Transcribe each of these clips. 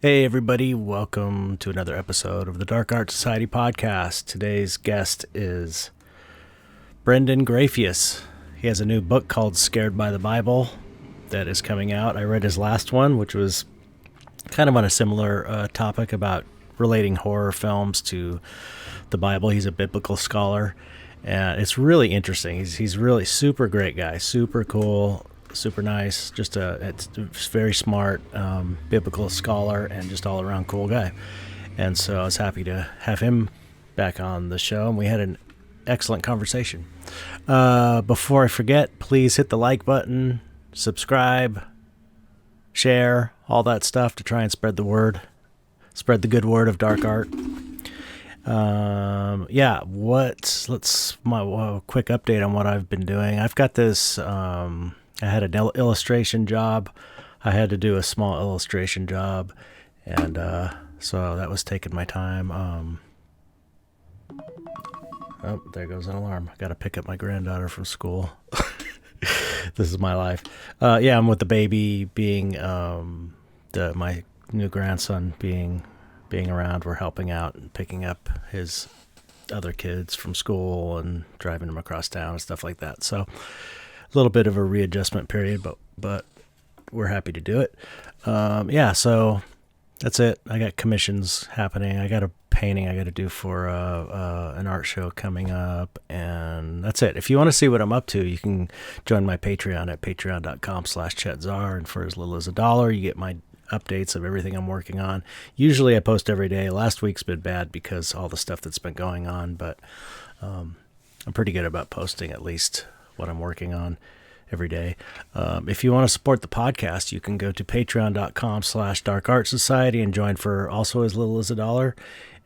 Hey everybody, welcome to another episode of the Dark Art Society podcast. Today's guest is Brandon Grafius. He has a new book called Scared by the Bible that is coming out. I read his last one, which was kind of on a similar topic about relating horror films to the Bible. He's a biblical scholar, and it's really interesting. He's really super great guy, super cool, super nice, it's very smart, biblical scholar, and just all around cool guy. And so I was happy to have him back on the show, and we had an excellent conversation. Before I forget, please hit the like button, subscribe, share, all that stuff to try and spread the good word of dark art. My quick update on what I've been doing. I've got this, I had an illustration job. I had to do a small illustration job, and so that was taking my time. Oh, there goes an alarm. I got to pick up my granddaughter from school. This is my life. I'm with the baby being my new grandson being around. We're helping out and picking up his other kids from school and driving them across town and stuff like that. So a little bit of a readjustment period, but we're happy to do it. So that's it. I got commissions happening. I got a painting I got to do for an art show coming up, and that's it. If you want to see what I'm up to, you can join my Patreon at patreon.com/ChetZar, and for as little as $1, you get my updates of everything I'm working on. Usually I post every day. Last week's been bad because all the stuff that's been going on, but I'm pretty good about posting at least what I'm working on every day. If you want to support the podcast, you can go to patreon.com/darkartsociety and join for also as little as $1,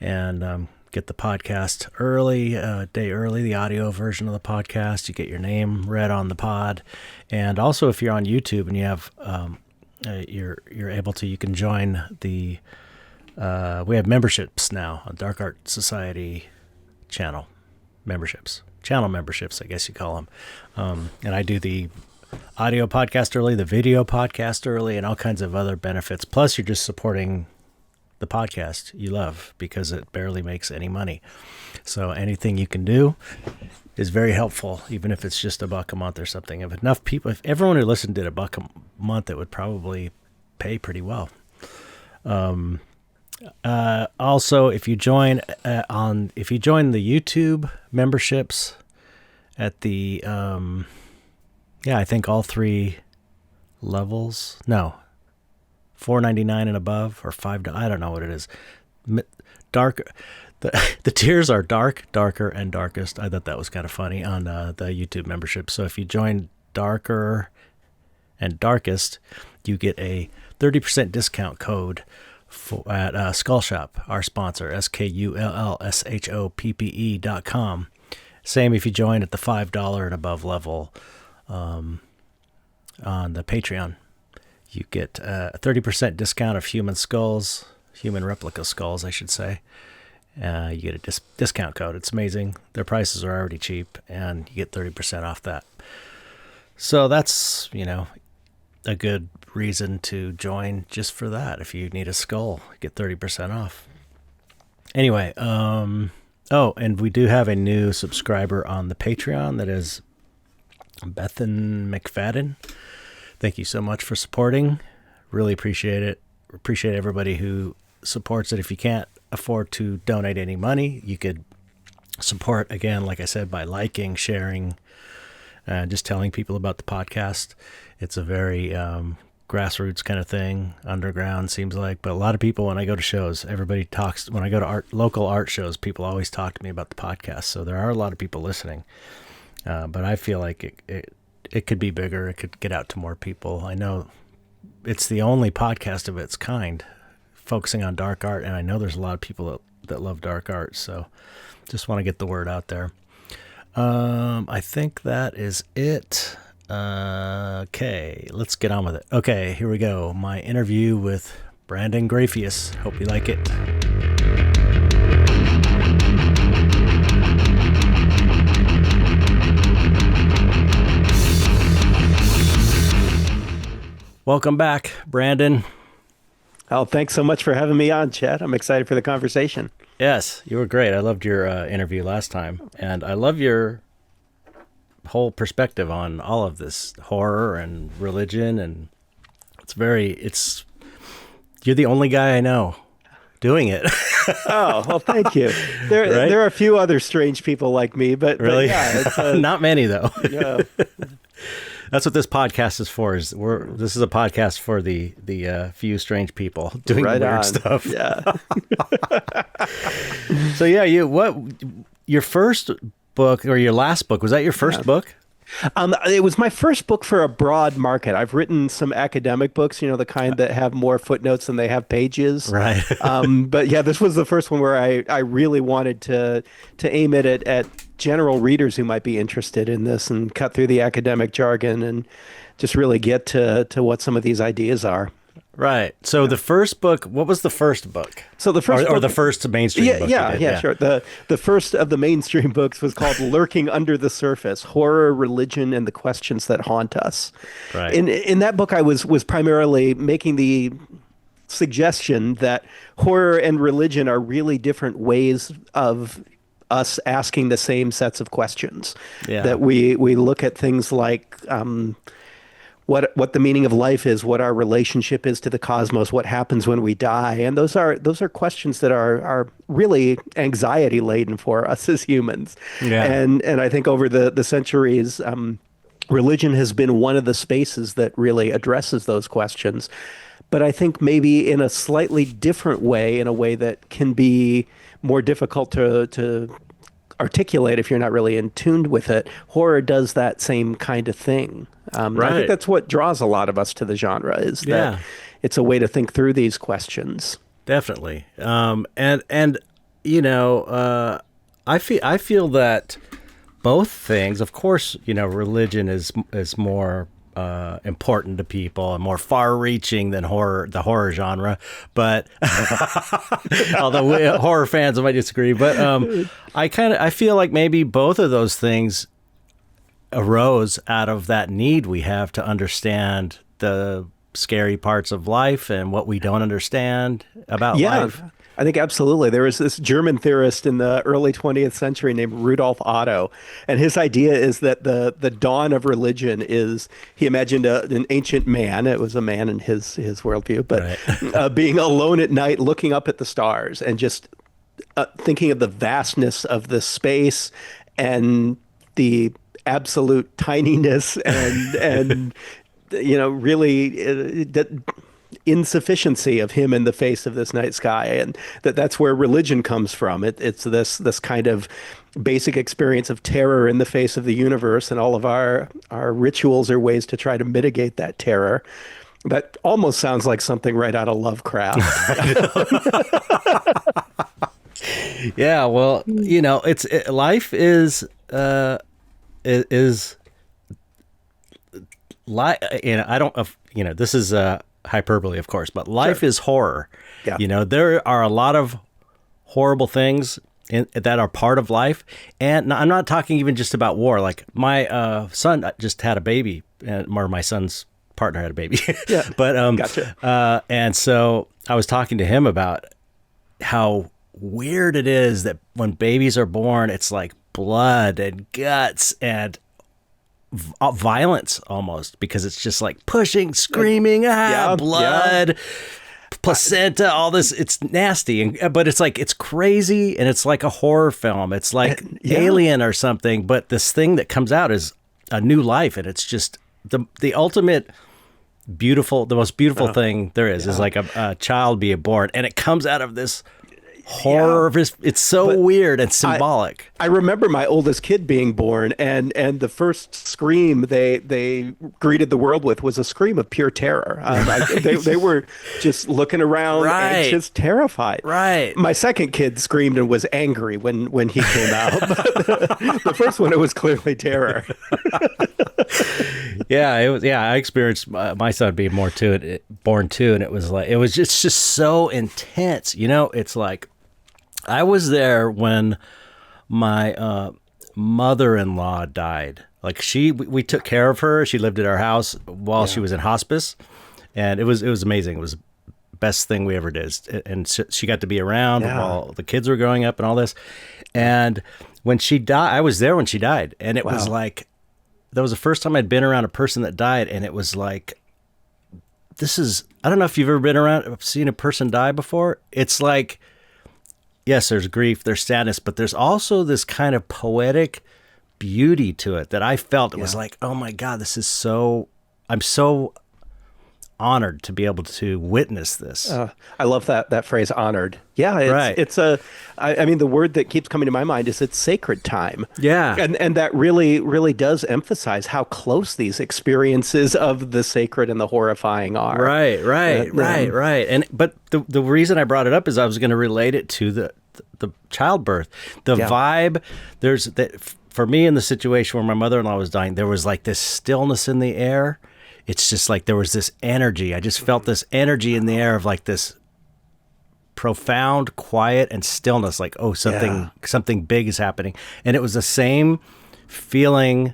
and get the podcast early, a day early, the audio version of the podcast. You get your name read on the pod. And also, if you're on YouTube and you have you're able to, you can join the we have memberships now, a Dark Art Society channel memberships, I guess you call them. And I do the audio podcast early, the video podcast early, and all kinds of other benefits. Plus, you're just supporting the podcast you love because it barely makes any money. So anything you can do is very helpful, even if it's just $1 a month or something. If everyone who listened did $1 a month, it would probably pay pretty well. Also, if you join the YouTube memberships at the I think all 3 levels. No, $4.99 and above, or $5. I don't know what it is. Dark. The tiers are dark, darker, and darkest. I thought that was kind of funny on the YouTube membership. So if you join darker and darkest, you get a 30% discount code at Skull Shop, our sponsor, SKULLSHOPPE.com. Same if you join at the $5 and above level on the Patreon. You get a 30% discount of human replica skulls, I should say. You get a discount code. It's amazing. Their prices are already cheap, and you get 30% off that. So that's, a good reason to join just for that. If you need a skull, get 30% off. Anyway, and we do have a new subscriber on the Patreon. That is Bethan McFadden. Thank you so much for supporting. Really appreciate it. Appreciate everybody who supports it. If you can't afford to donate any money, you could support, again, like I said, by liking, sharing, just telling people about the podcast. It's a very grassroots kind of thing, underground seems like, but a lot of people, when I go to shows, everybody talks. When I go to local art shows, people always talk to me about the podcast, so there are a lot of people listening, but I feel like it could be bigger. It could get out to more people. I know it's the only podcast of its kind focusing on dark art, and I know there's a lot of people that love dark art, so just want to get the word out there. I think that is it. Okay, let's get on with it. Okay, here we go. My interview with Brandon Grafius. Hope you like it. Welcome back, Brandon. Oh, thanks so much for having me on, Chet. I'm excited for the conversation. Yes, you were great. I loved your interview last time, and I love your whole perspective on all of this horror and religion. And it's you're the only guy I know doing it. Oh, well, thank you. There, Right? there are a few other strange people like me, but Really? yeah, it's Not many though. yeah, That's what this podcast is for. This is a podcast for the few strange people doing right weird on. stuff. Yeah. So yeah, your first book or your last book, was that your first book? It was my first book for a broad market. I've written some academic books, the kind that have more footnotes than they have pages. Right. But yeah, this was the first one where I really wanted to aim it at general readers who might be interested in this and cut through the academic jargon and just really get to what some of these ideas are. Right. So the first book, what was the first book? So the first or book, the first mainstream yeah, book you yeah, did? yeah, sure. The first of the mainstream books was called "Lurking Under the Surface: Horror, Religion, and the Questions That Haunt Us." Right. In that book, I was primarily making the suggestion that horror and religion are really different ways of us asking the same sets of questions. Yeah. That we look at things like what the meaning of life is, what our relationship is to the cosmos, what happens when we die, and those are questions that are really anxiety laden for us as humans. Yeah. And I think over the centuries, religion has been one of the spaces that really addresses those questions. But I think maybe in a slightly different way, in a way that can be more difficult to articulate if you're not really in tune with it. Horror does that same kind of thing. I Right. think that's what draws a lot of us to the genre is that Yeah. it's a way to think through these questions. Definitely. And I feel that both things, of course, religion is more important to people and more far-reaching than the horror genre. But although horror fans might disagree, but I feel like maybe both of those things arose out of that need we have to understand the scary parts of life and what we don't understand about life. I think absolutely. There was this German theorist in the early 20th century named Rudolf Otto, and his idea is that the dawn of religion is, he imagined an ancient man, it was a man in his worldview, but Right. being alone at night looking up at the stars and just thinking of the vastness of the space and the absolute tininess and really insufficiency of him in the face of this night sky, and that's where religion comes from. It's this kind of basic experience of terror in the face of the universe, and all of our rituals are ways to try to mitigate that terror. That almost sounds like something right out of Lovecraft. Yeah, well, life is like, I don't, this is hyperbole, of course, but life Sure. is horror. Yeah. There are a lot of horrible things that are part of life. And I'm not talking even just about war. Like my son just had a baby, or my son's partner had a baby. Yeah. But Gotcha. and so I was talking to him about how weird it is that when babies are born, it's like blood and guts and violence almost, because it's just like pushing, screaming, Yeah, blood, placenta, all this. It's nasty, but it's like, it's crazy, and it's like a horror film. It's like Yeah. Alien or something, but this thing that comes out is a new life, and it's just the ultimate beautiful, the most beautiful thing there is like a child being born, and it comes out of this horror. It's so weird and symbolic. I remember my oldest kid being born, and the first scream they greeted the world with was a scream of pure terror. They were just looking around, anxious, terrified. Right. My second kid screamed and was angry when he came out. But the first one, it was clearly terror. Yeah, it was. Yeah, I experienced my son being born too, and it was just so intense. It's like I was there when my mother-in-law died. Like we took care of her. She lived at our house while she was in hospice, and it was amazing. It was best thing we ever did. And she got to be around Yeah. while the kids were growing up and all this. And when she died, I was there when she died. And it was Wow. like, that was the first time I'd been around a person that died. And it was like, I don't know if you've ever been around, seen a person die before. It's like, yes, there's grief, there's sadness, but there's also this kind of poetic beauty to it that I felt. It was like, oh my God, I'm so honored to be able to witness this. I love that phrase, honored. Yeah, Right. I mean, the word that keeps coming to my mind is it's sacred time. Yeah. And that really does emphasize how close these experiences of the sacred and the horrifying are. Right. And but the reason I brought it up is I was going to relate it to the childbirth, the vibe. There's that for me in the situation where my mother-in-law was dying. There was like this stillness in the air. It's just like there was this energy. I just felt this energy in the air of like this profound quiet and stillness, like, oh, something big is happening. And it was the same feeling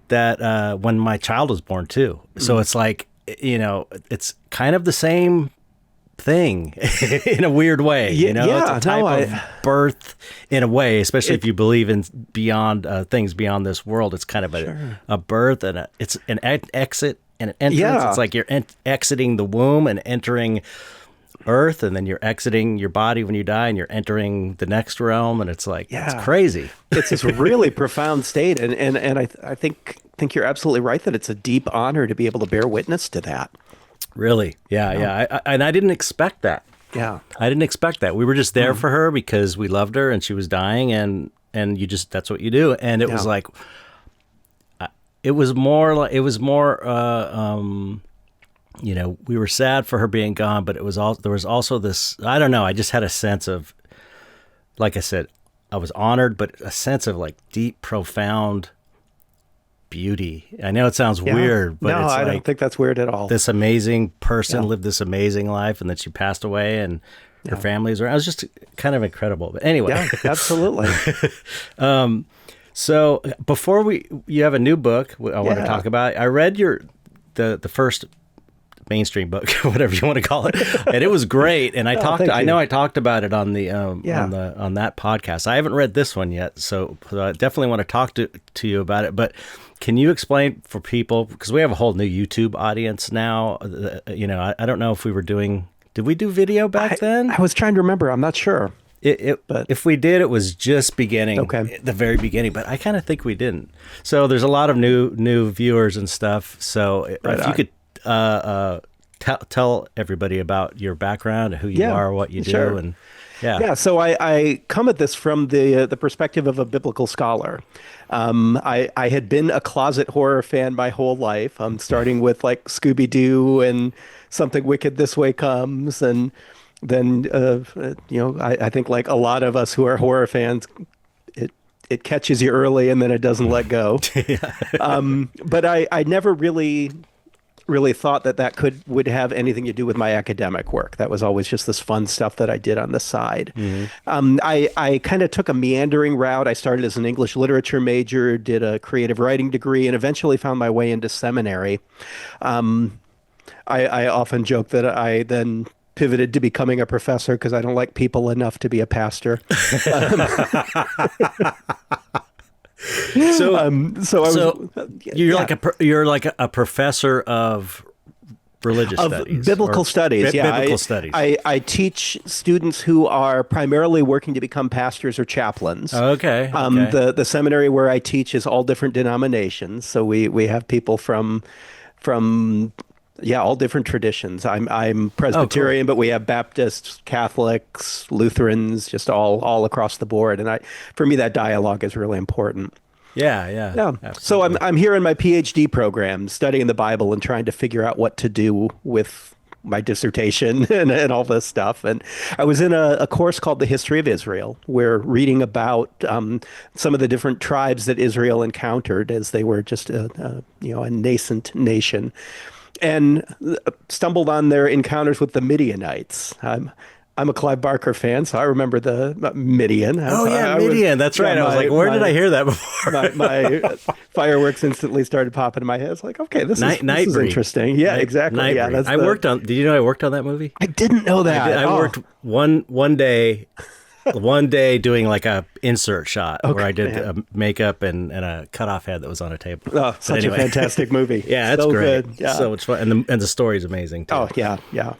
that when my child was born too. So it's like, it's kind of the same thing in a weird way. It's a type of birth in a way, especially if you believe in beyond things beyond this world. It's kind of a birth, and it's an exit and an entrance. Yeah. It's like you're exiting the womb and entering earth, and then you're exiting your body when you die and you're entering the next realm, and it's like it's crazy. It's this really profound state, and I think you're absolutely right that it's a deep honor to be able to bear witness to that. Really? Yeah. And I didn't expect that. Yeah. I didn't expect that. We were just there for her because we loved her and she was dying, and that's what you do. And it was like, we were sad for her being gone, but there was also this, I don't know, I just had a sense of, like I said, I was honored, but a sense of like deep, profound beauty. I know it sounds weird, but no, it's I like don't think that's weird at all. this amazing person lived this amazing life, and then she passed away, and her family's around. It was just kind of incredible. But anyway. Yeah, absolutely. So before you have a new book I want to talk about. I read the first mainstream book, whatever you want to call it, and it was great. And I talked about it on the on that podcast. I haven't read this one yet, so I definitely want to talk to you about it. But can you explain for people, because we have a whole new YouTube audience now? I don't know if we were doing. Did we do video back then? I was trying to remember. I'm not sure. But if we did, it was just beginning, the very beginning. But I kind of think we didn't. So there's a lot of new viewers and stuff. So if you could tell everybody about your background, who you are, what you do, and So I come at this from the perspective of a biblical scholar. I had been a closet horror fan my whole life. Starting with like Scooby-Doo and Something Wicked This Way Comes, and then I think like a lot of us who are horror fans, it catches you early and then it doesn't let go. But I never really thought that would have anything to do with my academic work. That was always just this fun stuff that I did on the side. I kind of took a meandering route. I started as an English literature major, did a creative writing degree, and eventually found my way into seminary. I often joke that I then pivoted to becoming a professor because I don't like people enough to be a pastor. You're like a professor of religious studies, biblical studies. Biblical studies. I teach students who are primarily working to become pastors or chaplains. Okay. The seminary where I teach is all different denominations, so we have people from all different traditions. I'm Presbyterian, but we have Baptists, Catholics, Lutherans, just all across the board. And for me, that dialogue is really important. Yeah. Absolutely. So I'm here in my PhD program, studying the Bible and trying to figure out what to do with my dissertation and all this stuff. And I was in a course called The History of Israel. We're reading about some of the different tribes that Israel encountered as they were just a nascent nation, and stumbled on their encounters with the Midianites. I'm a Clive Barker fan, so I remember the Midian. Oh yeah, Midian. That's right. I was like, where did I hear that before? my fireworks instantly started popping in my head. It's like, okay, this is interesting. Yeah, exactly. Yeah, I worked on. Did you know I worked on that movie? I didn't know that. I worked one day. One day doing like a insert shot where I did makeup and a cutoff head that was on a table. Oh, such a fantastic movie. Yeah, it's so great. Good. Yeah. So it's fun. And the story is amazing too. Oh, yeah, yeah.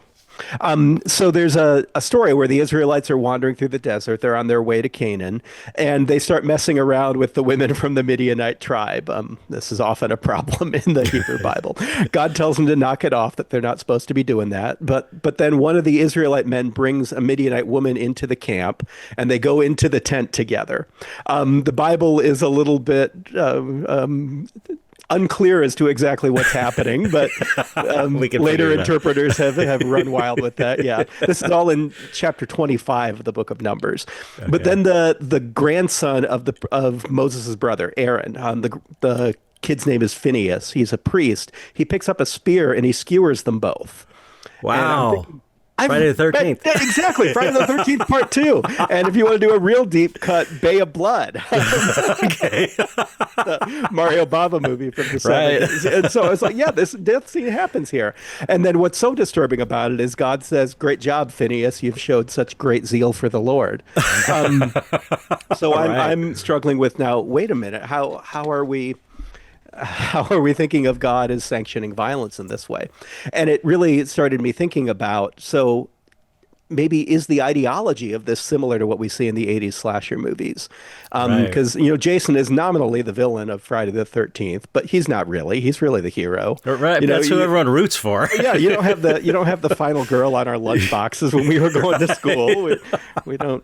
So there's a story where the Israelites are wandering through the desert. They're on their way to Canaan, and they start messing around with the women from the Midianite tribe. This is often a problem in the Hebrew Bible. God tells them to knock it off, that they're not supposed to be doing that. But then one of the Israelite men brings a Midianite woman into the camp, and they go into the tent together. The Bible is a little bit unclear as to exactly what's happening, but later interpreters have run wild with that. Yeah, this is all in chapter 25 of the book of Numbers. Okay. But then the grandson of Moses' brother Aaron, the kid's name is Phineas. He's a priest. He picks up a spear and he skewers them both. Wow. Friday the 13th. Exactly. Friday the 13th part 2. And if you want to do a real deep cut, Bay of Blood. Okay. The Mario Bava movie from the 70s. And so I was like, yeah, this death scene happens here. And then what's so disturbing about it is God says, great job, Phineas. You've showed such great zeal for the Lord. So I'm struggling with now, wait a minute, how are we thinking of God as sanctioning violence in this way? And it really started me thinking about, so maybe is the ideology of this similar to what we see in the 80s slasher movies? Because, Jason is nominally the villain of Friday the 13th, but he's not really. He's really the hero. Right. That's who everyone roots for. Yeah. You don't have the final girl on our lunch boxes when we were going to school. We don't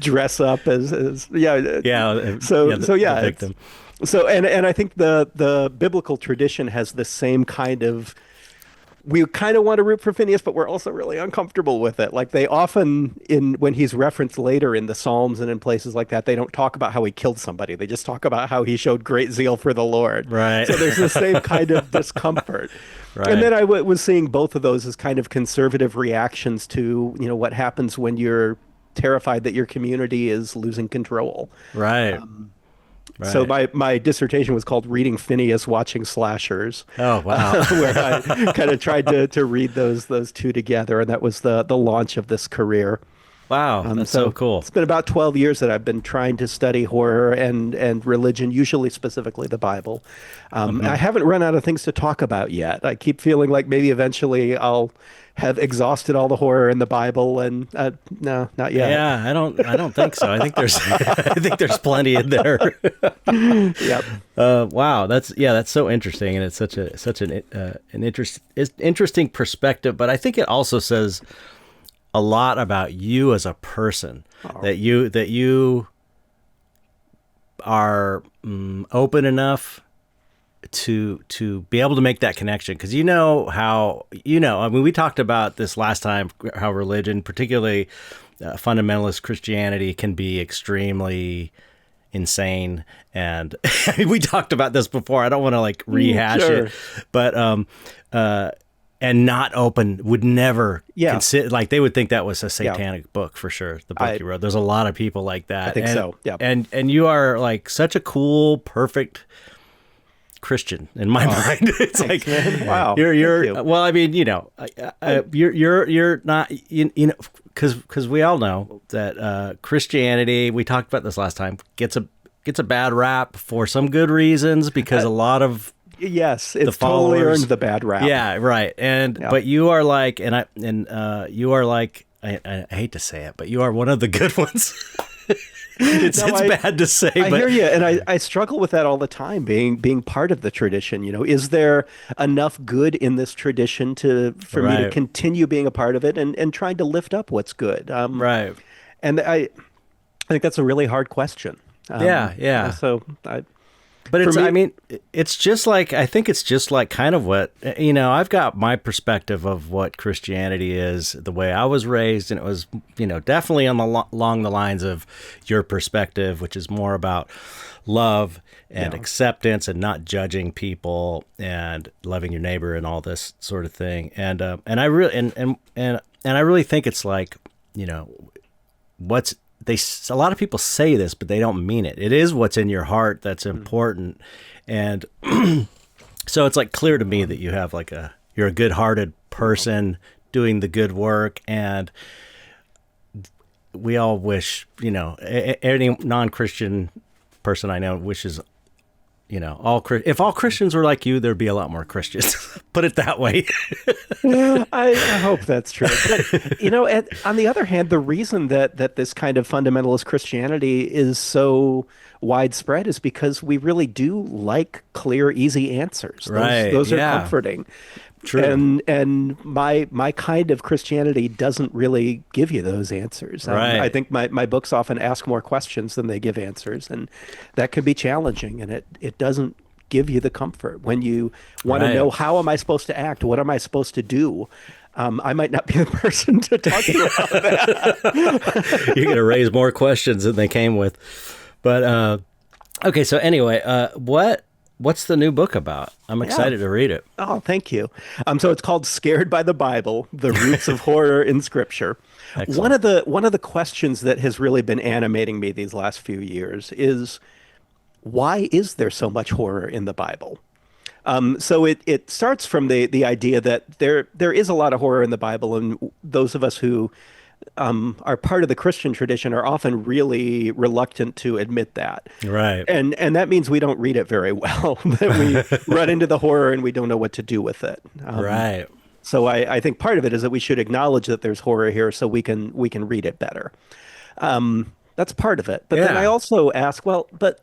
dress up as victim. So, and I think the biblical tradition has the same kind of, we kind of want to root for Phineas, but we're also really uncomfortable with it. Like they often, when he's referenced later in the Psalms and in places like that, they don't talk about how he killed somebody. They just talk about how he showed great zeal for the Lord. Right. So there's the same kind of discomfort. Right. And then I was seeing both of those as kind of conservative reactions to, what happens when you're terrified that your community is losing control. Right. Right. So my dissertation was called Reading Phineas, Watching Slashers. Oh, wow. Where I kind of tried to read those two together, and that was the launch of this career. Wow, that's so cool. It's been about 12 years that I've been trying to study horror and religion, usually specifically the Bible. I haven't run out of things to talk about yet. I keep feeling like maybe eventually I'll have exhausted all the horror in the Bible, and no, not yet. Yeah, I don't think so. I think there's plenty in there. Yep. Wow, that's so interesting, and it's such an interesting perspective. But I think it also says a lot about you as a person, that you are open enough to be able to make that connection, because I mean, we talked about this last time, how religion, particularly fundamentalist Christianity, can be extremely insane, and we talked about this before. I don't want to rehash it, but and not open would never consider, they would think that was a satanic book for sure. The book you wrote. There's a lot of people like that. I think so. Yeah. And you are such a cool, perfect Christian in my mind. It's thanks, man. Wow. You're well, I mean, you're not, because we all know that Christianity, we talked about this last time, gets a bad rap for some good reasons, because a lot of yes, it's totally earned the bad rap. Yeah, right. But you are you are I hate to say it, but you are one of the good ones. It's bad to say, but I hear you, and I struggle with that all the time, being part of the tradition. Is there enough good in this tradition for me to continue being a part of it and trying to lift up what's good? Right. And I think that's a really hard question. Yeah. So But For it's, me, I mean, it's just like, I think it's just like kind of what, you know, I've got my perspective of what Christianity is, the way I was raised, and it was, you know, definitely on along the lines of your perspective, which is more about love and acceptance and not judging people and loving your neighbor and all this sort of thing. And I really, and I really think it's like, you know, a lot of people say this, but they don't mean it. It is what's in your heart that's important. And so it's like clear to me that you have like you're a good-hearted person doing the good work. And we all wish, you know, any non-Christian person I know wishes, you know, if all Christians were like you, there'd be a lot more Christians. Put it that way. I hope that's true. But, you know, on the other hand, the reason that this kind of fundamentalist Christianity is so widespread is because we really do like clear, easy answers. Right. Those are Yeah. comforting. True. And my kind of Christianity doesn't really give you those answers. Right. I think my books often ask more questions than they give answers, and that can be challenging. And it doesn't give you the comfort when you want to know, how am I supposed to act? What am I supposed to do? I might not be the person to talk to about that. You're going to raise more questions than they came with. But okay, so anyway, what's the new book about? I'm excited to read it. Oh, thank you. So it's called Scared by the Bible: The Roots of Horror in Scripture. Excellent. One of the questions that has really been animating me these last few years is, why is there so much horror in the Bible? So it starts from the idea that there is a lot of horror in the Bible, and those of us who are part of the Christian tradition are often really reluctant to admit that. Right. And that means we don't read it very well, that we run into the horror and we don't know what to do with it. Right. So I think part of it is that we should acknowledge that there's horror here so we can read it better. That's part of it. But then I also ask, well, but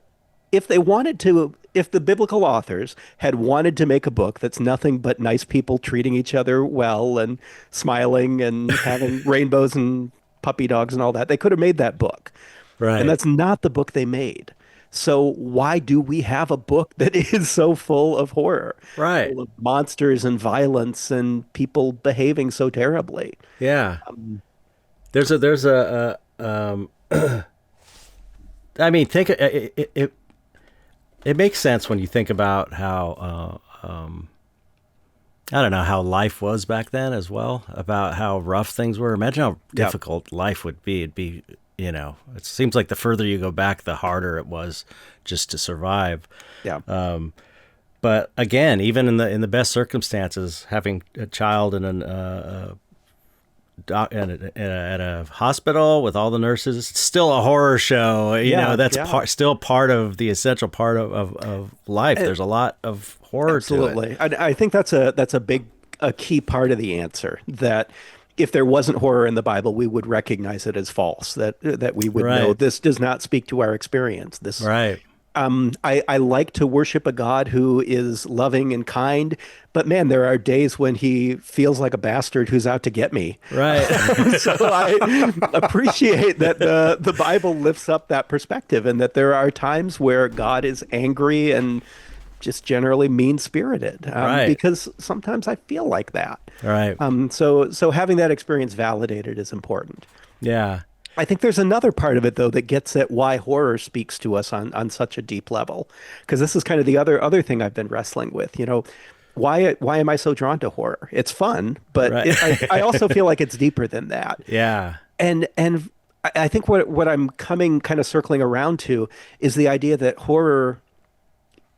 if they wanted to, if the biblical authors had wanted to make a book that's nothing but nice people treating each other well and smiling and having rainbows and puppy dogs and all that, they could have made that book. Right. And that's not the book they made. So why do we have a book that is so full of horror? Right. Full of monsters and violence and people behaving so terribly? Yeah. There's a I mean, think it makes sense when you think about how I don't know how life was back then as well, about how rough things were. Imagine how difficult life would be. It'd be, you know, it seems like the further you go back, the harder it was just to survive. Yeah. But again, even in the best circumstances, having a child in at a hospital with all the nurses, it's still a horror show. You know, that's still part of the essential part of life. There's a lot of horror to it. Absolutely. I think that's a key part of the answer, that if there wasn't horror in the Bible, we would recognize it as false, that we would know this does not speak to our experience. This I like to worship a God who is loving and kind, but man, there are days when he feels like a bastard who's out to get me. Right. So I appreciate that the Bible lifts up that perspective, and that there are times where God is angry and just generally mean-spirited, because sometimes I feel like that. Right. So having that experience validated is important. Yeah. I think there's another part of it, though, that gets at why horror speaks to us on such a deep level. Because this is kind of the other thing I've been wrestling with. You know, why am I so drawn to horror? It's fun, but I also feel like it's deeper than that. Yeah. And I think what I'm coming kind of circling around to is the idea that horror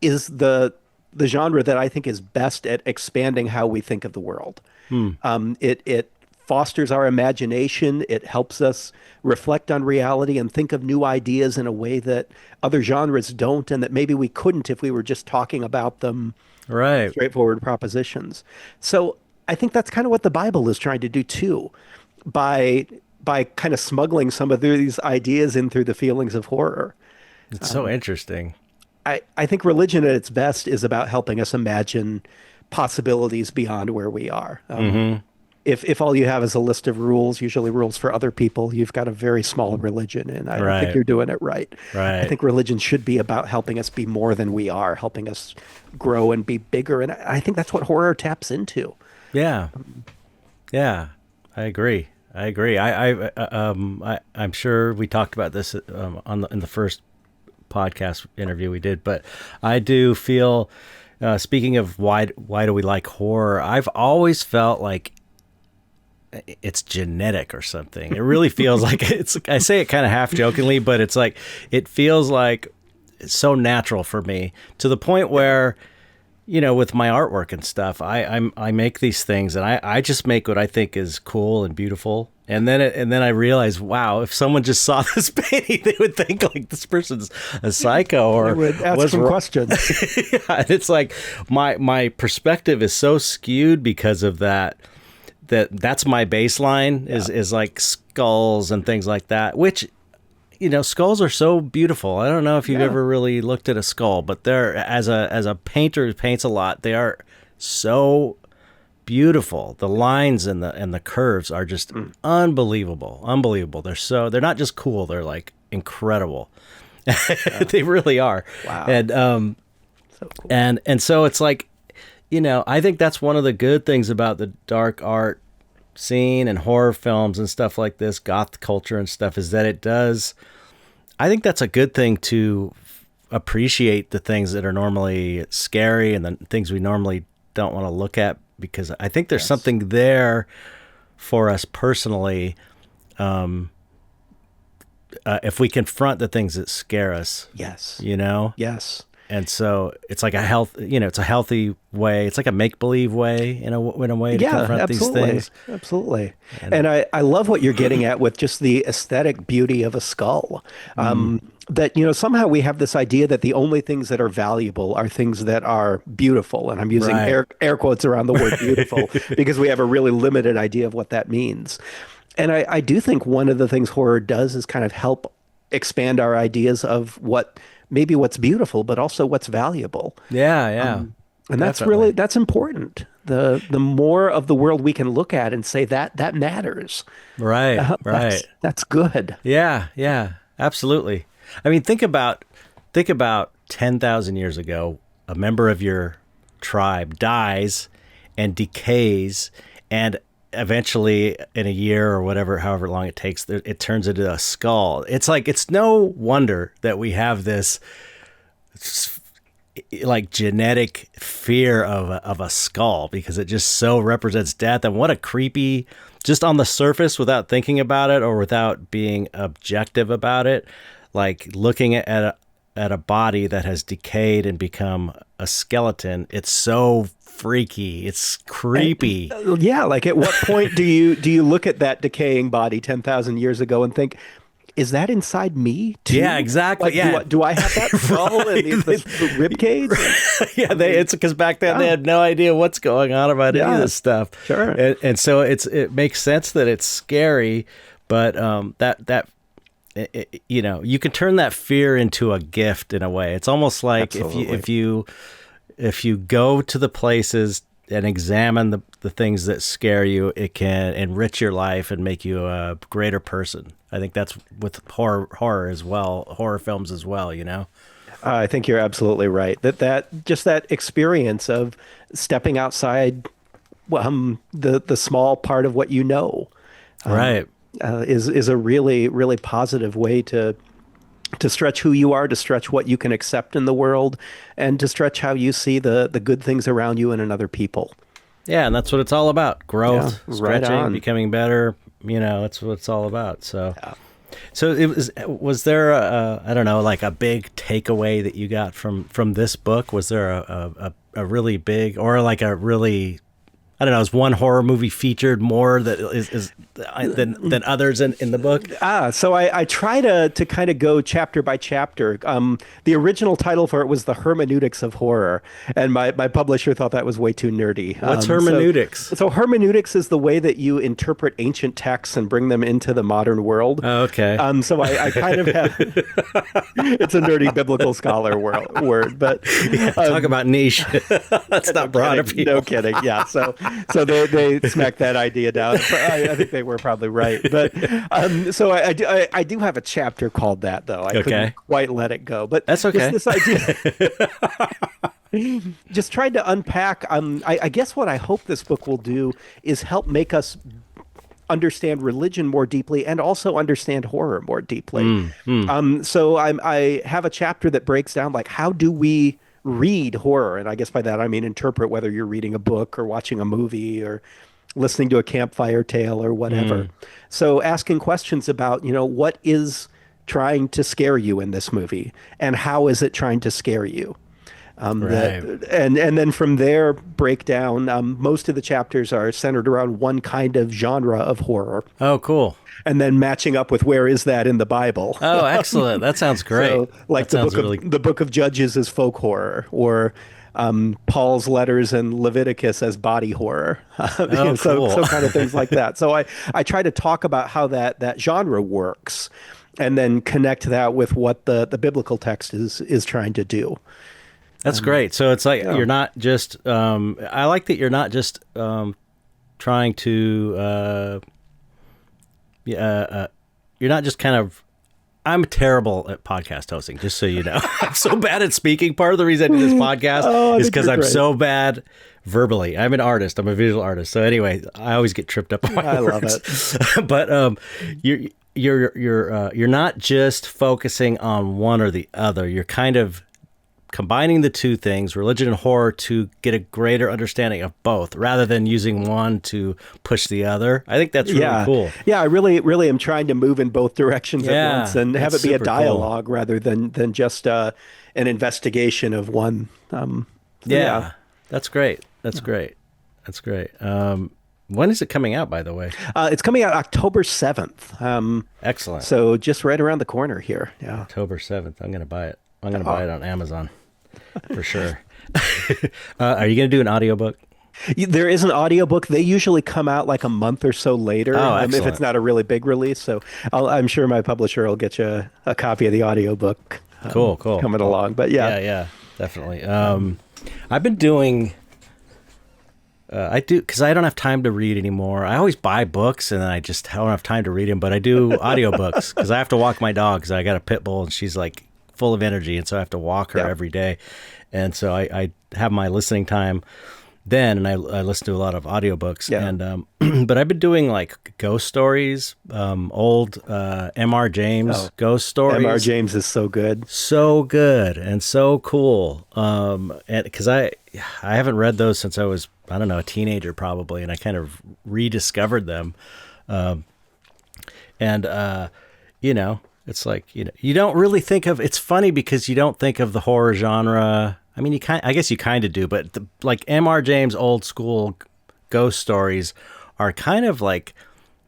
is the genre that I think is best at expanding how we think of the world. It fosters our imagination. It helps us reflect on reality and think of new ideas in a way that other genres don't, and that maybe we couldn't if we were just talking about them. Right. Straightforward propositions. So I think that's kind of what the Bible is trying to do too, by kind of smuggling some of these ideas in through the feelings of horror. It's so interesting. I think religion at its best is about helping us imagine possibilities beyond where we are. if all you have is a list of rules, usually rules for other people, you've got a very small religion, and I don't think Right. you're doing it right. I Right. think religion should be about helping us be more than we are, helping us grow and be bigger, and I think that's what horror taps into. Yeah. Yeah. I agree. I agree. I'm sure we talked about this in the first podcast interview we did, but I do feel, speaking of why do we like horror, I've always felt like it's genetic or something. It really feels like it's, I say it kind of half jokingly, but it's like, it feels like it's so natural for me to the point where, with my artwork and stuff, I make these things and I just make what I think is cool and beautiful. And then I realize, wow, if someone just saw this painting, they would think like this person's a psycho or I would ask some questions. Yeah, and it's like my perspective is so skewed because of that's my baseline is like skulls and things like that, which, skulls are so beautiful. I don't know if you've ever really looked at a skull, but they're, as a painter who paints a lot, they are so beautiful. The lines and the curves are just unbelievable. They're not just cool, they're like incredible. They really are. Wow. And So cool. and so it's like, I think that's one of the good things about the dark art scene and horror films and stuff like this, goth culture and stuff, is that I think that's a good thing to appreciate the things that are normally scary and the things we normally don't want to look at, because I think there's something there for us personally, if we confront the things that scare us. Yes. Yes. And so it's like it's a healthy way. It's like a make-believe way in a way to confront these things. Absolutely. And I love what you're getting at with just the aesthetic beauty of a skull. That, somehow we have this idea that the only things that are valuable are things that are beautiful. And I'm using air quotes around the word beautiful because we have a really limited idea of what that means. And I do think one of the things horror does is kind of help expand our ideas of what's beautiful, but also what's valuable. Yeah. And that's important. The more of the world we can look at and say that matters. Right. That's good. Yeah, absolutely. I mean, think about 10,000 years ago, a member of your tribe dies and decays, and eventually in a year or however long it takes, it turns into a skull. It's like, it's no wonder that we have this like genetic fear of a skull, because it just so represents death. And what a creepy, just on the surface, without thinking about it or without being objective about it, like looking at a body that has decayed and become a skeleton, it's so freaky. It's creepy. Yeah, like at what point do you look at that decaying body 10,000 years ago and think, is that inside me too? Yeah, exactly. Like, do I have that skull and the rib cage? Yeah, it's because back then they had no idea what's going on about any of this stuff. Sure. And so it makes sense that it's scary, but you can turn that fear into a gift in a way. It's almost like if you go to the places and examine the things that scare you, it can enrich your life and make you a greater person. I think that's with horror as well, horror films as well, I think you're absolutely right. That experience of stepping outside the small part of what right, is a really, really positive way to stretch who you are, to stretch what you can accept in the world, and to stretch how you see the good things around you and in other people. Yeah, and that's what it's all about. Growth, stretching, right, becoming better. That's what it's all about. So, So was there I don't know, like a big takeaway that you got from this book? Was there a really big, or like a really, I don't know, is one horror movie featured more that is than others in the book? So I try to kind of go chapter by chapter. The original title for it was The Hermeneutics of Horror, and my publisher thought that was way too nerdy. What's hermeneutics? So hermeneutics is the way that you interpret ancient texts and bring them into the modern world. Oh, okay. So I kind of have, it's a nerdy biblical scholar word, but talk about niche. That's not broad appeal. No kidding. Yeah. So So they smacked that idea down. I think they were probably right. But so I do have a chapter called that, though. I couldn't Okay. quite let it go. But That's just okay. this idea, just trying to unpack. I guess what I hope this book will do is help make us understand religion more deeply and also understand horror more deeply. So I have a chapter that breaks down like how do we read horror, and I guess by that I mean interpret, whether you're reading a book or watching a movie or listening to a campfire tale or whatever. So asking questions about, what is trying to scare you in this movie and how is it trying to scare you? Right. And then from there break down. Most of the chapters are centered around one kind of genre of horror, Oh, cool. and then matching up with where is that in the Bible. Oh, excellent. That sounds great. So, like That sounds really. the book of Judges is folk horror, or Paul's letters and Leviticus as body horror. Oh, cool. So kind of things like that. So I try to talk about how that genre works, and then connect that with what the biblical text is trying to do. That's great. So it's like yeah. you're not just. I like that you're not just trying to. You're not just kind of. I'm terrible at podcast hosting, just so you know. I'm so bad at speaking. Part of the reason I do this podcast is because I'm so bad verbally. I'm an artist. I'm a visual artist. So anyway, I always get tripped up on my words. Love it. But you're not just focusing on one or the other. You're kind of combining the two things, religion and horror, to get a greater understanding of both, rather than using one to push the other. I think that's really cool. Yeah, I really am trying to move in both directions at once and have it be a dialogue rather than just an investigation of one. That's great. That's great. That's great. When is it coming out, by the way? It's coming out October 7th. Excellent. So just right around the corner here. Yeah. October 7th. I'm going to buy it. I'm going to buy it on Amazon for sure. Are you going to do an audiobook? There is an audiobook. They usually come out like a month or so later, if it's not a really big release. So I'm sure my publisher will get you a copy of the audiobook. Cool. Coming along. But yeah, definitely. I've been doing. I do because I don't have time to read anymore. I always buy books and then I just don't have time to read them. But I do audiobooks because I have to walk my dogs. I got a pit bull and she's like full of energy, and so I have to walk her every day. And so I have my listening time then, and I listen to a lot of audiobooks. And but I've been doing like ghost stories, old M.R. James ghost stories. M.R. James is so good and so cool. And because I haven't read those since I was, I don't know, a teenager probably, and I kind of rediscovered them. It's like, you don't really think of, it's funny because you don't think of the horror genre. I mean, I guess you kind of do, but like M.R. James old school ghost stories are kind of like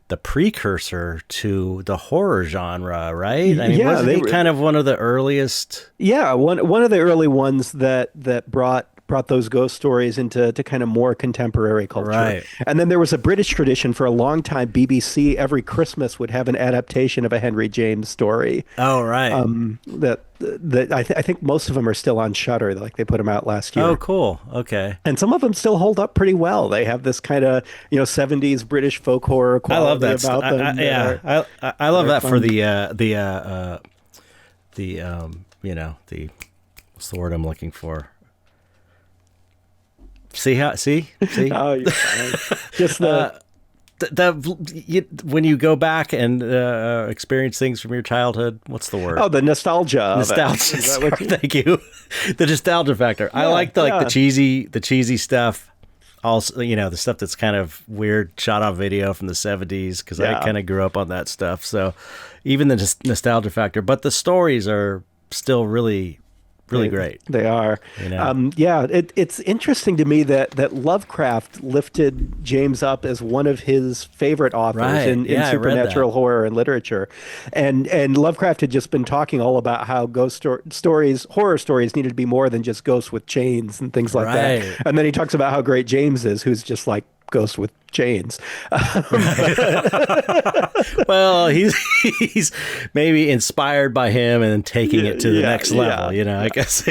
the precursor to the horror genre, right? I mean, wasn't he kind of one of the earliest? Yeah, one of the early ones that brought those ghost stories into kind of more contemporary culture. Right. And then there was a British tradition for a long time. BBC every Christmas would have an adaptation of a Henry James story. Oh, right. I think most of them are still on Shudder. Like they put them out last year. Oh, cool. Okay. And some of them still hold up pretty well. They have this kind of 70s British folk horror quality. I love that about them. I love that fun. for the what's the word I'm looking for? See? Oh, you're fine. Just when you go back and experience things from your childhood, what's the word? Oh, the nostalgia. Nostalgia. Thank you. The nostalgia factor. I like the cheesy stuff. Also, the stuff that's kind of weird, shot on video from the 70s, because I kind of grew up on that stuff. So even the nostalgia factor, but the stories are still really great. They are. It's interesting to me that Lovecraft lifted James up as one of his favorite authors in supernatural horror and literature. And Lovecraft had just been talking all about how ghost stories, horror stories needed to be more than just ghosts with chains and things like that. And then he talks about how great James is, who's just like ghost with chains. Well, he's maybe inspired by him and then taking it to the next level, I guess.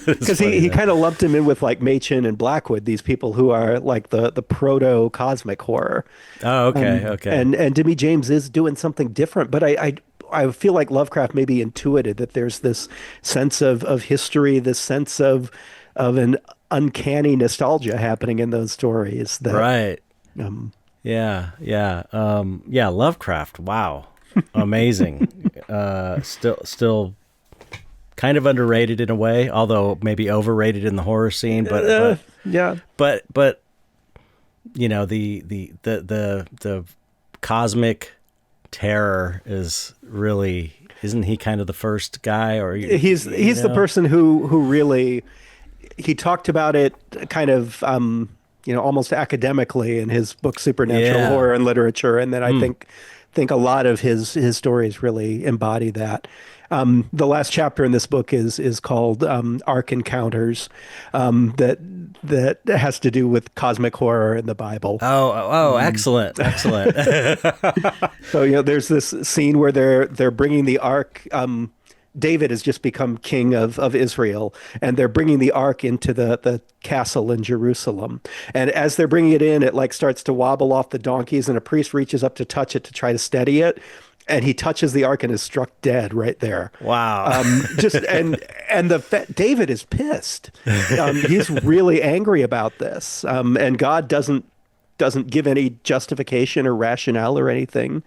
Because he kind of lumped him in with like Machen and Blackwood, these people who are like the proto cosmic horror. Oh, okay. And Demi James is doing something different, but I feel like Lovecraft maybe intuited that there's this sense of history, this sense of an uncanny nostalgia happening in those stories. That, right. Yeah. Lovecraft. Wow. Amazing. Still kind of underrated in a way, although maybe overrated in the horror scene, but the cosmic terror is really, isn't he kind of the first guy, or he's the person who really, he talked about it kind of almost academically in his book Supernatural Horror and Literature, and then I think a lot of his stories really embody that. The last chapter in this book is called Ark Encounters, that has to do with cosmic horror in the Bible. Excellent. So there's this scene where they're bringing the Ark. David has just become king of Israel, and they're bringing the ark into the castle in Jerusalem. And as they're bringing it in, it like starts to wobble off the donkeys, and a priest reaches up to touch it to try to steady it. And he touches the ark and is struck dead right there. Wow. David is pissed. He's really angry about this. And God doesn't give any justification or rationale or anything.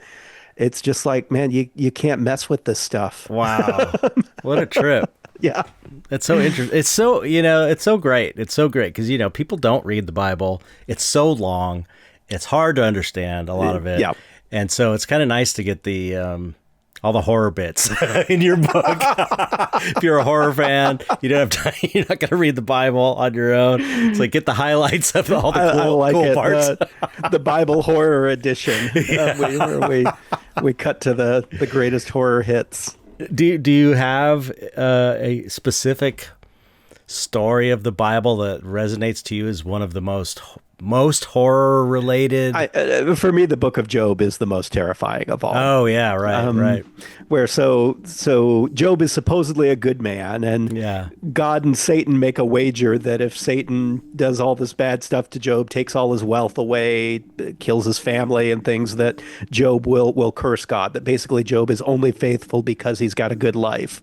It's just like, man, you can't mess with this stuff. Wow. What a trip. Yeah. It's so interesting. It's so, it's so great. It's so great because, people don't read the Bible. It's so long. It's hard to understand a lot of it. Yeah. And so it's kind of nice to get the all the horror bits in your book. If you're a horror fan, you don't have time. You're not going to read the Bible on your own. It's like get the highlights of all the cool parts. The Bible horror edition. Where we cut to the greatest horror hits. Do you have a specific story of the Bible that resonates to you as one of the most horror related? For me, the book of Job is the most terrifying of all. Oh yeah, right. Where so Job is supposedly a good man, and God and Satan make a wager that if Satan does all this bad stuff to Job, takes all his wealth away, kills his family and things, that Job will curse God. That basically Job is only faithful because he's got a good life.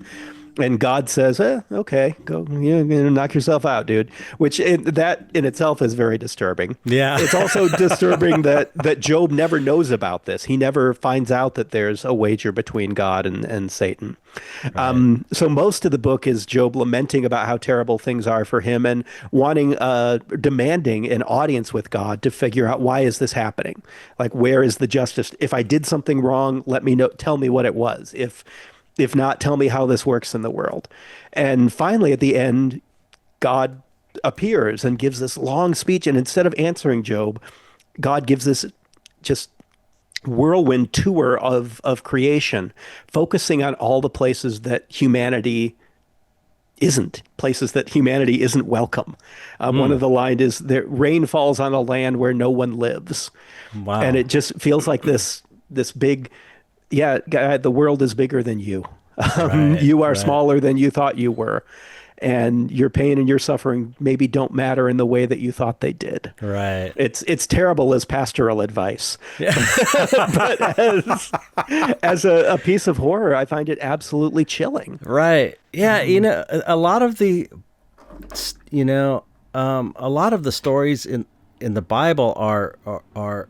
And God says, okay, go, knock yourself out, dude. Which that in itself is very disturbing. Yeah. It's also disturbing that Job never knows about this. He never finds out that there's a wager between God and Satan. Right. So most of the book is Job lamenting about how terrible things are for him and demanding an audience with God to figure out, why is this happening? Like, where is the justice? If I did something wrong, let me know. Tell me what it was. If not, tell me how this works in the world. And finally, at the end, God appears and gives this long speech. And instead of answering Job, God gives this just whirlwind tour of creation, focusing on all the places that humanity isn't welcome. One of the lines is that rain falls on a land where no one lives. Wow. And it just feels like this big... Yeah, the world is bigger than you. Right, you are smaller than you thought you were. And your pain and your suffering maybe don't matter in the way that you thought they did. Right. It's terrible as pastoral advice. Yeah. But as a piece of horror, I find it absolutely chilling. Right. Yeah, a lot of the stories in the Bible are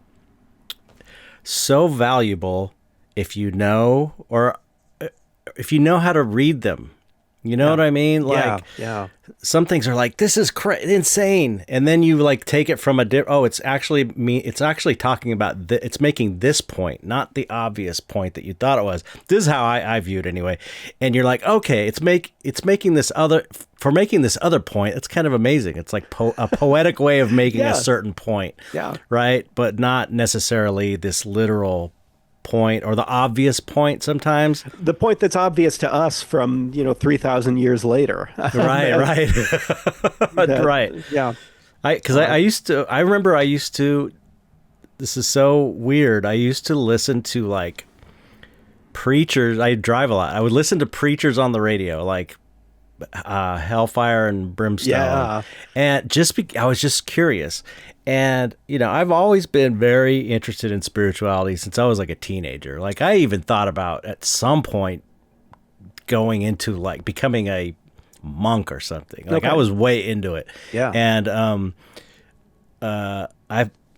so valuable if you know how to read them. You know what I mean? Like, some things are like, this is insane. And then you like take it from it's actually talking about, it's making this point, not the obvious point that you thought it was. This is how I view it anyway. And you're like, okay, it's making this other point. It's kind of amazing. It's like a poetic way of making a certain point. Yeah. Right. But not necessarily this literal point or the obvious point sometimes. The point that's obvious to us from 3,000 years later. Right. Right. Yeah. I remember I used to this is so weird. I used to listen to like preachers. I drive a lot. I would listen to preachers on the radio, like Hellfire and Brimstone. Yeah. And I was just curious. And, I've always been very interested in spirituality since I was like a teenager. Like I even thought about at some point going into like becoming a monk or something. Like I was way into it. Yeah. And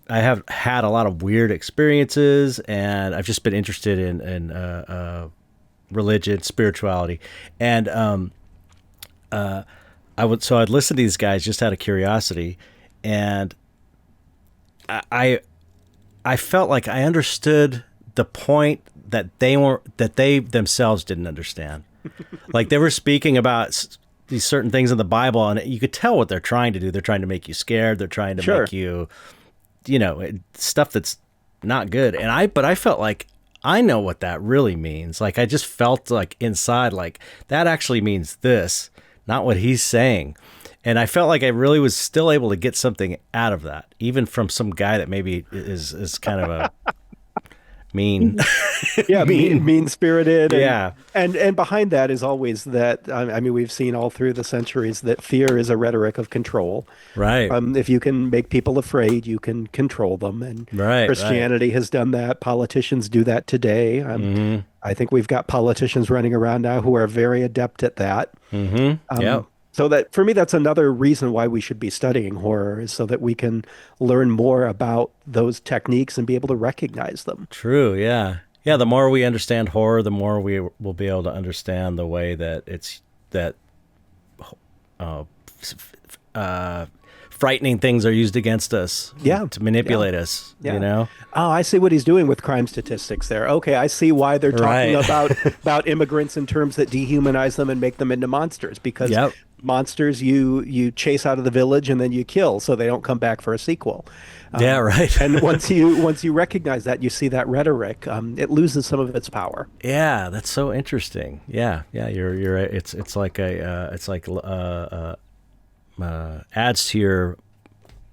I have had a lot of weird experiences, and I've just been interested in religion, spirituality, and I'd listen to these guys just out of curiosity, and I felt like I understood the point that they themselves didn't understand. Like they were speaking about these certain things in the Bible, and you could tell what they're trying to do. They're trying to make you scared. They're trying to make you, stuff that's not good. But I felt like I know what that really means. Like I just felt like inside, like that actually means this, not what he's saying. And I felt like I really was still able to get something out of that, even from some guy that maybe is kind of a mean. Yeah, mean spirited. Yeah. And behind that is always that, I mean, we've seen all through the centuries that fear is a rhetoric of control. Right. If you can make people afraid, you can control them. And Christianity has done that. Politicians do that today. I think we've got politicians running around now who are very adept at that. Yeah. So that for me, that's another reason why we should be studying horror, is so that we can learn more about those techniques and be able to recognize them. True. Yeah. Yeah. The more we understand horror, the more we will be able to understand the way that frightening things are used against us. Yeah. To manipulate us. Yeah. Oh, I see what he's doing with crime statistics there. Okay, I see why they're talking about immigrants in terms that dehumanize them and make them into monsters, because monsters you chase out of the village and then you kill so they don't come back for a sequel. Yeah, right. And once you recognize that, you see that rhetoric, it loses some of its power. Yeah, that's so interesting. Yeah, you're it's like adds to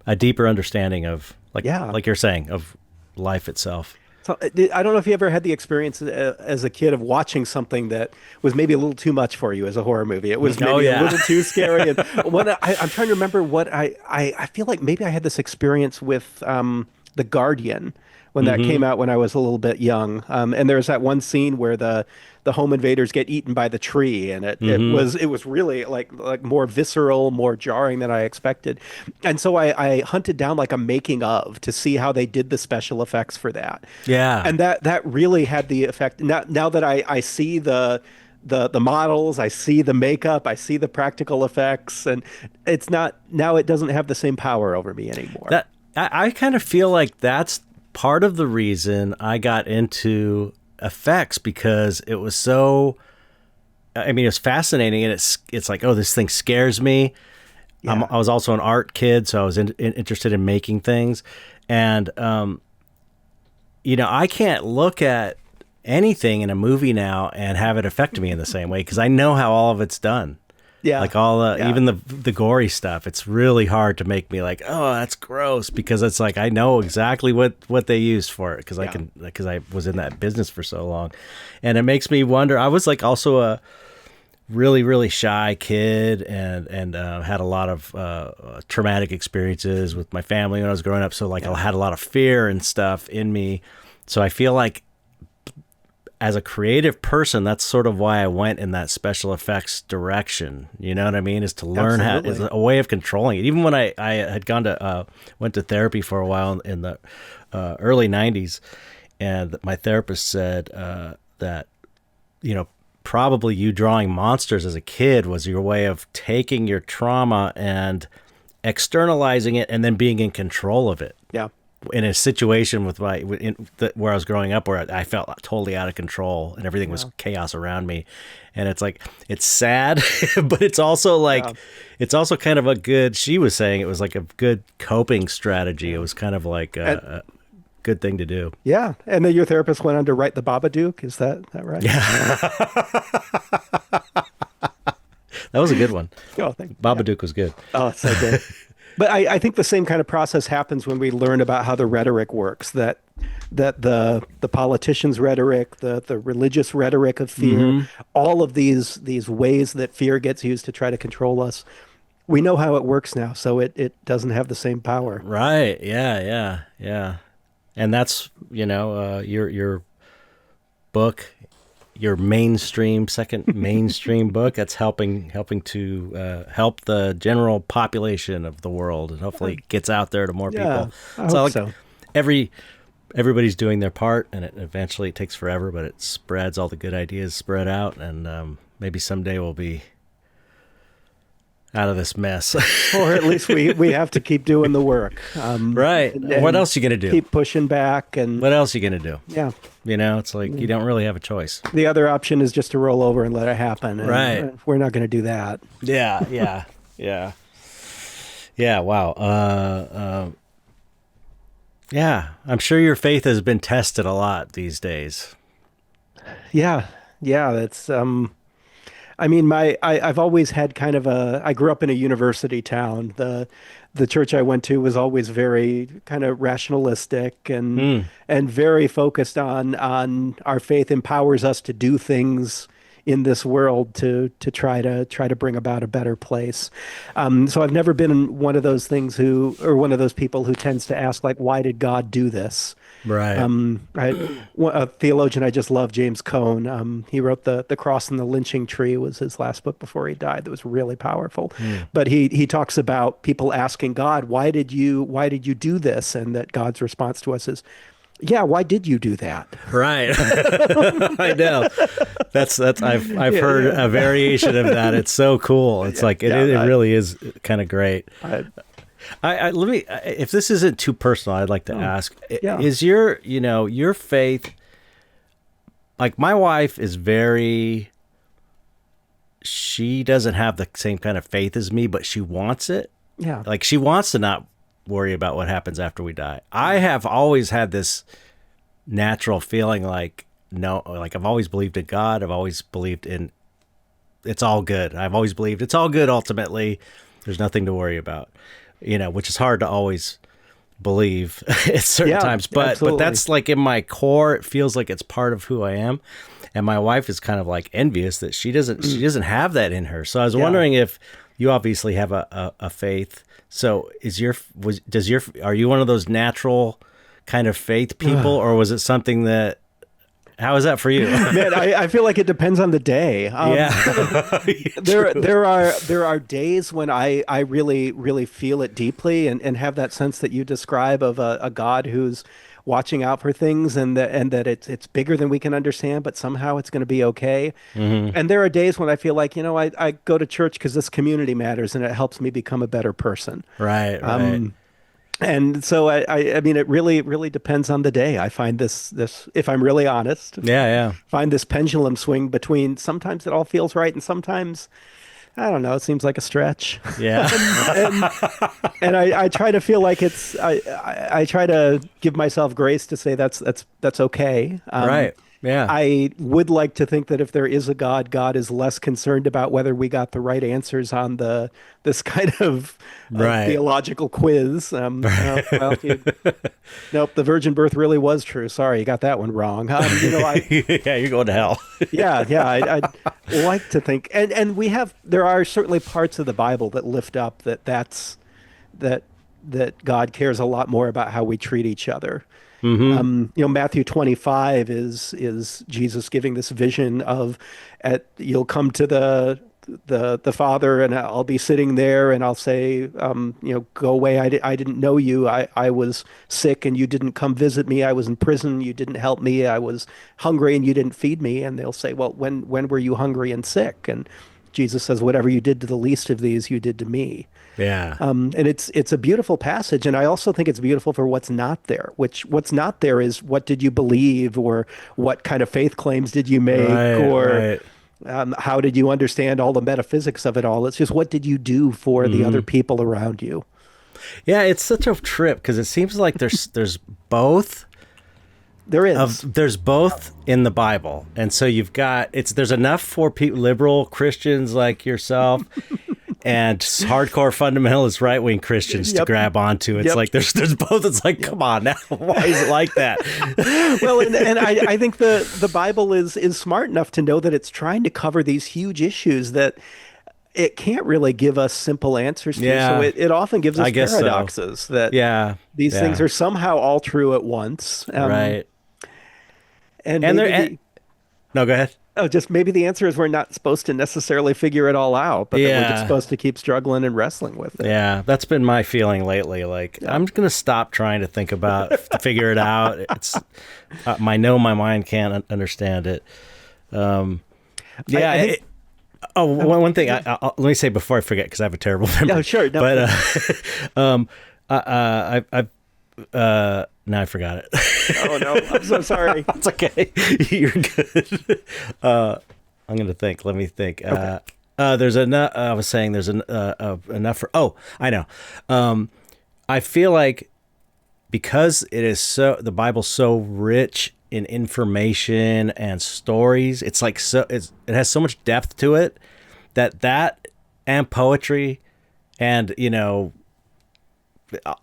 a deeper understanding of like you're saying, of life itself. So I don't know if you ever had the experience as a kid of watching something that was maybe a little too much for you as a horror movie. It was maybe a little too scary. And I'm trying to remember what I feel like maybe I had this experience with The Guardian when that came out when I was a little bit young. And there's that one scene where the home invaders get eaten by the tree, and it was really like more visceral, more jarring than I expected. And so I hunted down like a making of to see how they did the special effects for that. Yeah. And that really had the effect. Now that I see the models, I see the makeup, I see the practical effects, and it's not, now it doesn't have the same power over me anymore. I kind of feel like that's part of the reason I got into effects, because it was so, I mean, it's fascinating, and it's like, oh, this thing scares me. Yeah. I was also an art kid, so I was interested in making things. And, I can't look at anything in a movie now and have it affect me in the same way, because I know how all of it's done. Yeah. Like even the gory stuff, it's really hard to make me like, oh, that's gross, because it's like I know exactly what they used for it, because I was in that business for so long. And it makes me wonder. I was like also a really, really shy kid, and had a lot of traumatic experiences with my family when I was growing up. So like I had a lot of fear and stuff in me. So I feel like, as a creative person, that's sort of why I went in that special effects direction. You know what I mean? Is to learn how, is a way of controlling it. Even when I had went to therapy for a while in the early 90s, and my therapist said that, probably you drawing monsters as a kid was your way of taking your trauma and externalizing it and then being in control of it. Yeah. In a situation with where I was growing up, where I felt totally out of control and everything was chaos around me. And it's like, it's sad, but it's also like, it's also kind of a good, she was saying it was like a good coping strategy. It was kind of like a good thing to do. Yeah. And then your therapist went on to write The Babadook. Is that right? Yeah. That was a good one. Oh, thank you. Babadook was good. Oh, so good. But I think the same kind of process happens when we learn about how the rhetoric works, that the politicians' rhetoric, the religious rhetoric of fear, Hmm. all of these ways that fear gets used to try to control us. We know how it works now, so it doesn't have the same power. Right. Yeah. Yeah. Yeah. And that's, your book, your second mainstream book, that's helping to help the general population of the world, and hopefully it gets out there to more Yeah, people. I So hope like so. everybody's doing their part, and eventually it takes forever, but it spreads, all the good ideas spread out, and maybe someday we'll be out of this mess. Or at least we have to keep doing the work, Right. What and else you gonna do? keep pushing back. And What else you gonna do? yeah, It's like you don't really have a choice. the other option is just to roll over and let it happen. And Right. we're not going to do that. Yeah, yeah, yeah, yeah. Wow. Yeah. I'm sure your faith has been tested a lot these days. Yeah, yeah. That's I mean, I've always had kind of I grew up in a university town. The church I went to was always very kind of rationalistic Hmm. and very focused on our faith empowers us to do things in this world to try to bring about a better place. So I've never been one of those things or one of those people who tends to ask like, why did God do this? Right. A theologian I just love, James Cone. He wrote the Cross and the Lynching Tree was his last book before he died. That was really powerful. Hmm. But he talks about people asking God, why did you do this? And that God's response to us is, yeah, why did you do that? Right. I know. That's I've Yeah, heard yeah. a variation of that. It's so cool. It's like Yeah, it really is kind of great. I, Let me, if this isn't too personal, I'd like to ask, yeah. is your faith, like my wife is she doesn't have the same kind of faith as me, but she wants it. Yeah. Like she wants to not worry about what happens after we die. I have always had this natural feeling like, no, like I've always believed in God. I've always believed in it's all good. I've always believed it's all good ultimately. There's nothing to worry about, which is hard to always believe at certain Yeah, times. But absolutely. that's like in my core, it feels like it's part of who I am. And my wife is kind of like envious that she doesn't have that in her. So I was Yeah. wondering if you obviously have a faith. So are you one of those natural kind of faith people, or was it something that, how is that for you? Man, I feel like it depends on the day. Yeah. There are days when I really feel it deeply and have that sense that you describe of a God who's watching out for things and that it's bigger than we can understand, but somehow it's going to be okay. Mm-hmm. And there are days when I feel like, I go to church because this community matters and it helps me become a better person. Right, right. And so I mean, it really depends on the day. I find this, if I'm really honest, Yeah, yeah. find this pendulum swing between sometimes it all feels right and sometimes, I don't know, it seems like a stretch. Yeah. And I try to feel like I try to give myself grace to say that's okay. Right. Yeah. I would like to think that if there is a God, God is less concerned about whether we got the right answers on this kind of Right. theological quiz. Nope, the virgin birth really was true. Sorry, you got that one wrong. Yeah, you're going to hell. Yeah. I'd like to think, and there are certainly parts of the Bible that lift up that God cares a lot more about how we treat each other. Mm-hmm. Matthew 25 is Jesus giving this vision of, you'll come to the Father and I'll be sitting there and I'll say, go away. I didn't know you. I was sick and you didn't come visit me. I was in prison. You didn't help me. I was hungry and you didn't feed me. And they'll say, well, when were you hungry and sick? And Jesus says, whatever you did to the least of these, you did to me. Yeah. And it's a beautiful passage, and I also think it's beautiful for what's not there. What's not there is what did you believe, or what kind of faith claims did you make, Right, or right. how did you understand all the metaphysics of it all? It's just what did you do for the other people around you? Yeah, it's such a trip because it seems like there's both There is. there's both in the Bible, and so there's enough for liberal Christians like yourself, and hardcore fundamentalist right-wing Christians to grab onto. It's like there's both. It's like, come on now, why is it like that? Well, and I think the Bible is smart enough to know that it's trying to cover these huge issues that it can't really give us simple answers to. So it often gives us paradoxes that these things are somehow all true at once. Right. And no, go ahead. Oh, just maybe the answer is we're not supposed to necessarily figure it all out, but that we're just supposed to keep struggling and wrestling with it. Yeah, that's been my feeling lately. Like, I'm going to stop trying to think about, to figure it out. It's, I know my mind can't understand it. One thing. Let me say before I forget, because I have a terrible memory. No, sure. No, but now I forgot it. Oh no, I'm so sorry. It's okay. You're good. I'm gonna think. Let me think. Okay. There's enough. I was saying there's enough for. Oh, I know. I feel like because it is the Bible's so rich in information and stories. It's like it has so much depth to it that and poetry and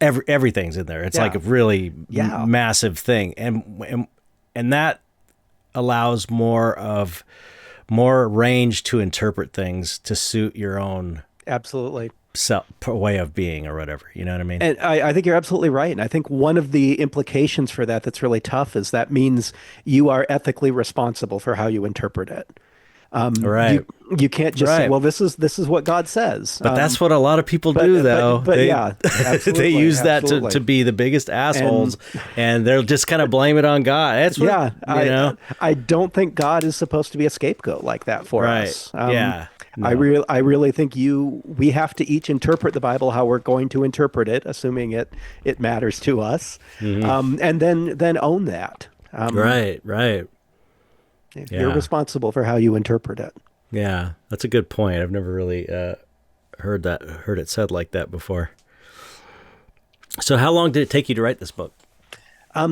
everything's in there. It's like a really massive thing, and that allows more range to interpret things to suit your own absolutely way of being or whatever. You know what I mean? And I think you're absolutely right. And I think one of the implications for that's really tough is that means you are ethically responsible for how you interpret it. Right. You can't just say, well, this is what God says. But that's what a lot of people do, though. But they use that to be the biggest assholes, and they'll just kind of blame it on God. That's what, I don't think God is supposed to be a scapegoat like that for us. No. I really think we have to each interpret the Bible how we're going to interpret it, assuming it matters to us, and then own that. Right. You're responsible for how you interpret it. Yeah, that's a good point. I've never really heard it said like that before. So how long did it take you to write this book?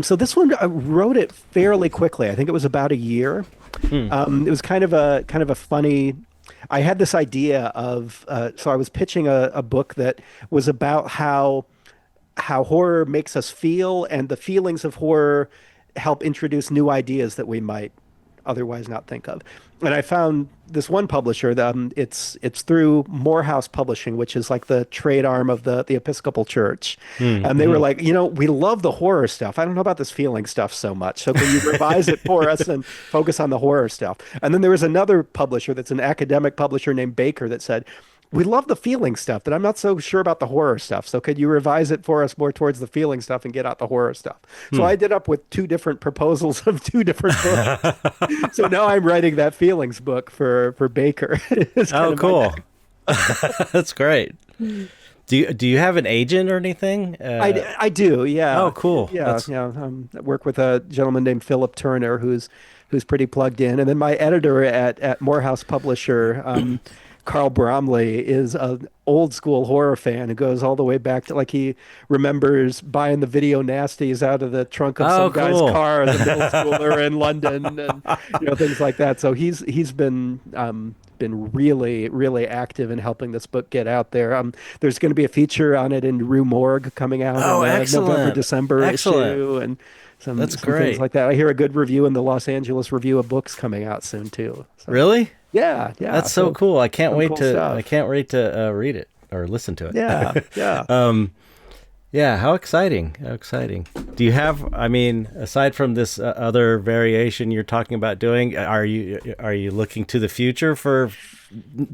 So this one, I wrote it fairly quickly. I think it was about a year. It was kind of a funny. I had this idea of so I was pitching a book that was about how horror makes us feel, and the feelings of horror help introduce new ideas that we might otherwise not think of. And I found this one publisher, it's through Morehouse Publishing, which is like the trade arm of the Episcopal Church. And they were like, we love the horror stuff. I don't know about this feeling stuff so much. So can you revise it for us and focus on the horror stuff? And then there was another publisher that's an academic publisher named Baker that said, we love the feeling stuff, but I'm not so sure about the horror stuff. So could you revise it for us more towards the feeling stuff and get out the horror stuff? So I ended up with two different proposals of two different books. So now I'm writing that feelings book for Baker. Oh, cool. That's great. Do you have an agent or anything? I do, yeah. Oh, cool. Yeah, I work with a gentleman named Philip Turner who's pretty plugged in. And then my editor at Morehouse Publisher, Carl Bromley, is an old school horror fan who goes all the way back to, like, he remembers buying the video nasties out of the trunk of some guy's car as a middle schooler in London, and things like that. So he's been really, really active in helping this book get out there. There's going to be a feature on it in Rue Morgue coming out in November, December issue, and some great. Things like that. I hear a good review in the Los Angeles Review of Books coming out soon too. So. Really? Yeah. That's so cool. I can't wait to read it or listen to it. Yeah. Yeah. How exciting. Do you have, aside from this other variation you're talking about doing, are you looking to the future for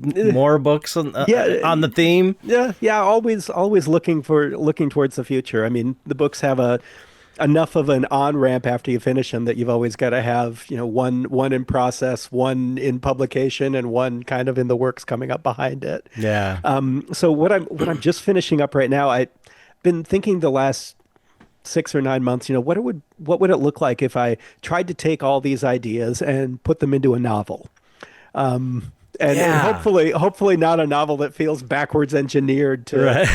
more books on the theme? Yeah. Always looking towards the future. I mean, the books have enough of an on-ramp after you finish them that you've always got to have, one in process, one in publication, and one kind of in the works coming up behind it. Yeah. So what I'm just finishing up right now, I've been thinking the last 6 or 9 months, what would it look like if I tried to take all these ideas and put them into a novel? And Yeah. hopefully not a novel that feels backwards engineered to, Right.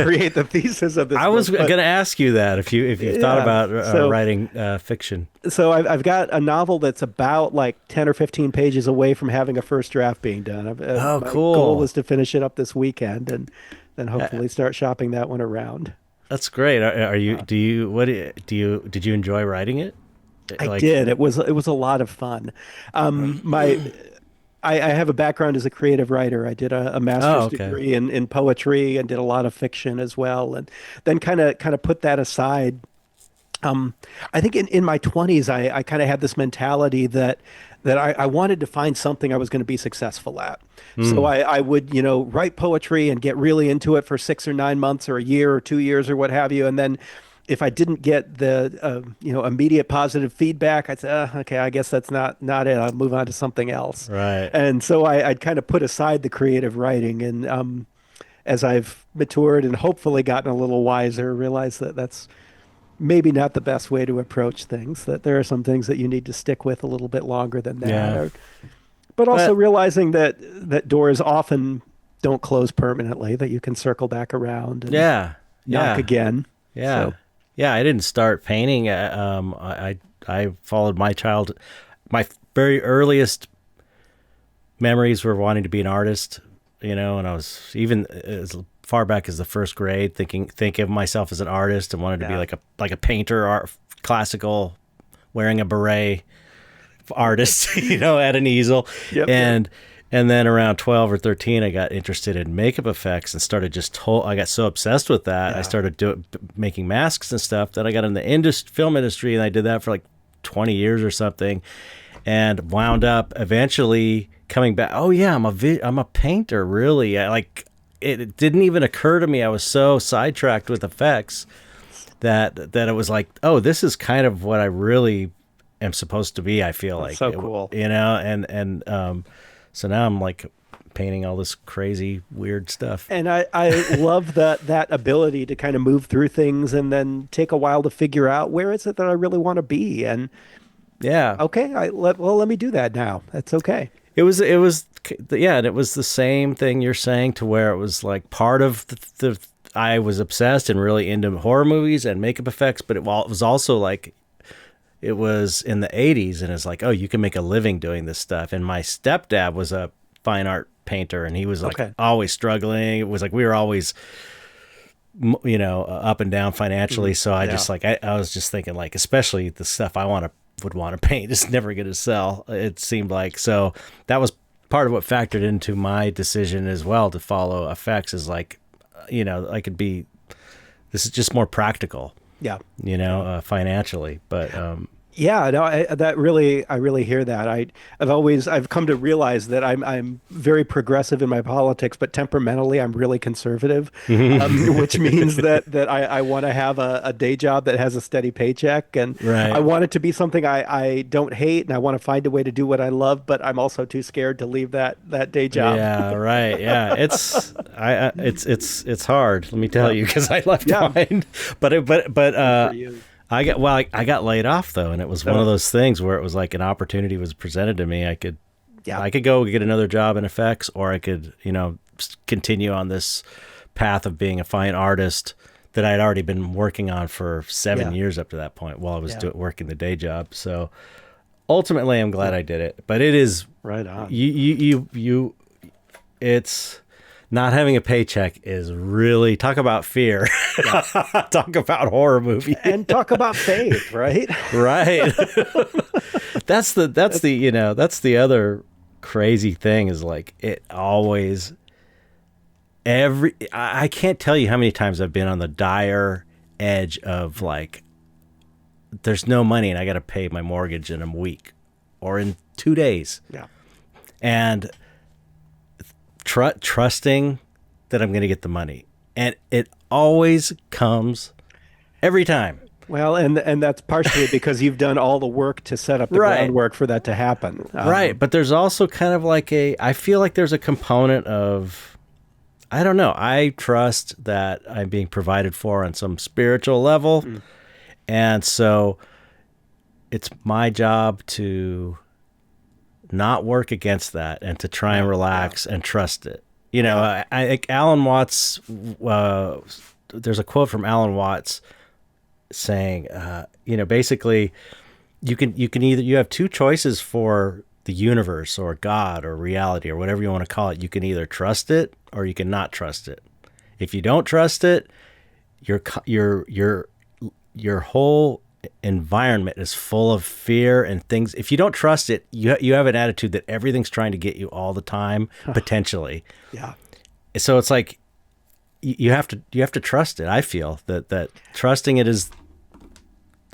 create the thesis of this I was book. going But to ask you that if you've thought yeah, about so writing fiction. I've got a novel that's about like 10 or 15 pages away from having a first draft being done. Oh, My goal cool. is to finish it up this weekend and then Uh, hopefully start shopping that one around. That's great. Are you? Uh, Did you enjoy writing it? I Like, did. It was a lot of fun. My I have a background as a creative writer. I did a oh, master's okay. degree in poetry and did a lot of fiction as well, and then kind of put that aside. Um, I think in my 20s, I kind of had this mentality that I wanted to find something I was going to be successful at. So Hmm. I would, write poetry and get really into it for 6 or 9 months or a year or 2 years or what have you. And then if I didn't get the, immediate positive feedback, I'd say, okay, I guess that's not it. I'll move on to something else. Right. And so I'd kind of put aside the creative writing. And as I've matured and hopefully gotten a little wiser, realized that that's maybe not the best way to approach things, that there are some things that you need to stick with a little bit longer than that. Yeah. But also But realizing that doors often don't close permanently, that you can circle back around and yeah. knock Yeah. again. Yeah. So, Yeah. I didn't start painting. I followed my very earliest memories were wanting to be an artist, and I was even as far back as the first grade thinking of myself as an artist and wanted to be yeah. like a painter, classical, wearing a beret artist, at an easel. Yep, yep. And then around 12 or 13 I got interested in makeup effects and started I got so obsessed with that. I Yeah. started making masks and stuff. Then I got in the film industry, and I did that for like 20 years or something, and wound up eventually coming back. Oh yeah, I'm a painter, really. It didn't even occur to me. I was so sidetracked with effects that it was like, oh, this is kind of what I really am supposed to be. I feel That's like so cool. and so now I'm like painting all this crazy weird stuff. And I love that ability to kind of move through things and then take a while to figure out where is it that I really want to be. And Yeah, okay, let me do that now. That's okay. yeah, and it was the same thing you're saying, to where it was like part of the I was obsessed and really into horror movies and makeup effects, but it was also like it was in the 80s, and it's like, oh, you can make a living doing this stuff. And my stepdad was a fine art painter, and he was like Okay. always struggling. It was like we were always up and down financially. So I Yeah. just like I was just thinking, like, especially the stuff would want to paint is never going to sell, it seemed like. So that was part of what factored into my decision as well to follow effects, is like, I could be, this is just more practical, Yeah. Yeah. financially. But Yeah, no, I really hear that. I've come to realize that I'm very progressive in my politics, but temperamentally I'm really conservative, which means that I want to have a day job that has a steady paycheck, and I right. want it to be something I don't hate, and I want to find a way to do what I love, but I'm also too scared to leave that day job. Yeah, right. Yeah, it's hard. Let me tell Yeah, you, because I left yeah. mine. But Good for you. I got laid off though, and it was one of Uh, those things where it was like an opportunity was presented to me. yeah, I could go get another job in effects, or I could, continue on this path of being a fine artist that I had already been working on for 7 yeah, years up to that point, while I was yeah. working the day job. So ultimately, I'm glad I did it. But it is Right on. you it's not having a paycheck is really, talk about fear. Yeah. Talk about horror movie. And talk about faith, right? Right. That's That's the other crazy thing, is like, it always, I can't tell you how many times I've been on the dire edge of like, there's no money and I got to pay my mortgage in a week or in 2 days, yeah. and trusting that I'm going to get the money, and it always comes every time. Well, and that's partially because you've done all the work to set up the Right. groundwork for that to happen. Right, but there's also kind of like I feel like there's a component of, I don't know, I trust that I'm being provided for on some spiritual level. Mm. And so it's my job to not work against that and to try and relax and trust it. You know, Alan Watts, there's a quote from Alan Watts saying, you know, basically you can either, you have two choices for the universe or God or reality or whatever you want to call it. You can either trust it or you can not trust it. If you don't trust it, your whole environment is full of fear and things. If you don't trust it, you have an attitude that everything's trying to get you all the time, potentially. Yeah. So it's like you have to trust it. I feel that trusting it is.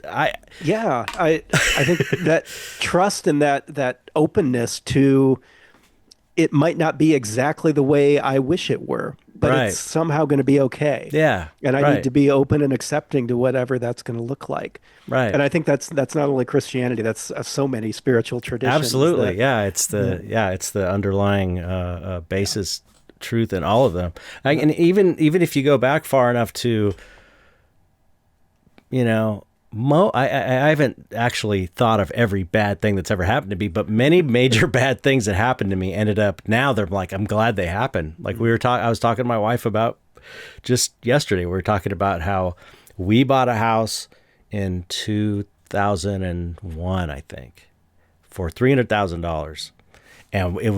I think that trust and that openness to it might not be exactly the way I wish it were, but it's somehow going to be okay. Yeah. And I need to be open and accepting to whatever that's going to look like. Right. And I think that's not only Christianity, that's so many spiritual traditions. Absolutely. It's the underlying basis truth in all of them. And even if you go back far enough to, you know, I haven't actually thought of every bad thing that's ever happened to me, but many major bad things that happened to me ended up, now they're like, I'm glad they happened. Like I was talking to my wife about just yesterday, we were talking about how we bought a house in 2001, I think, for $300,000. And it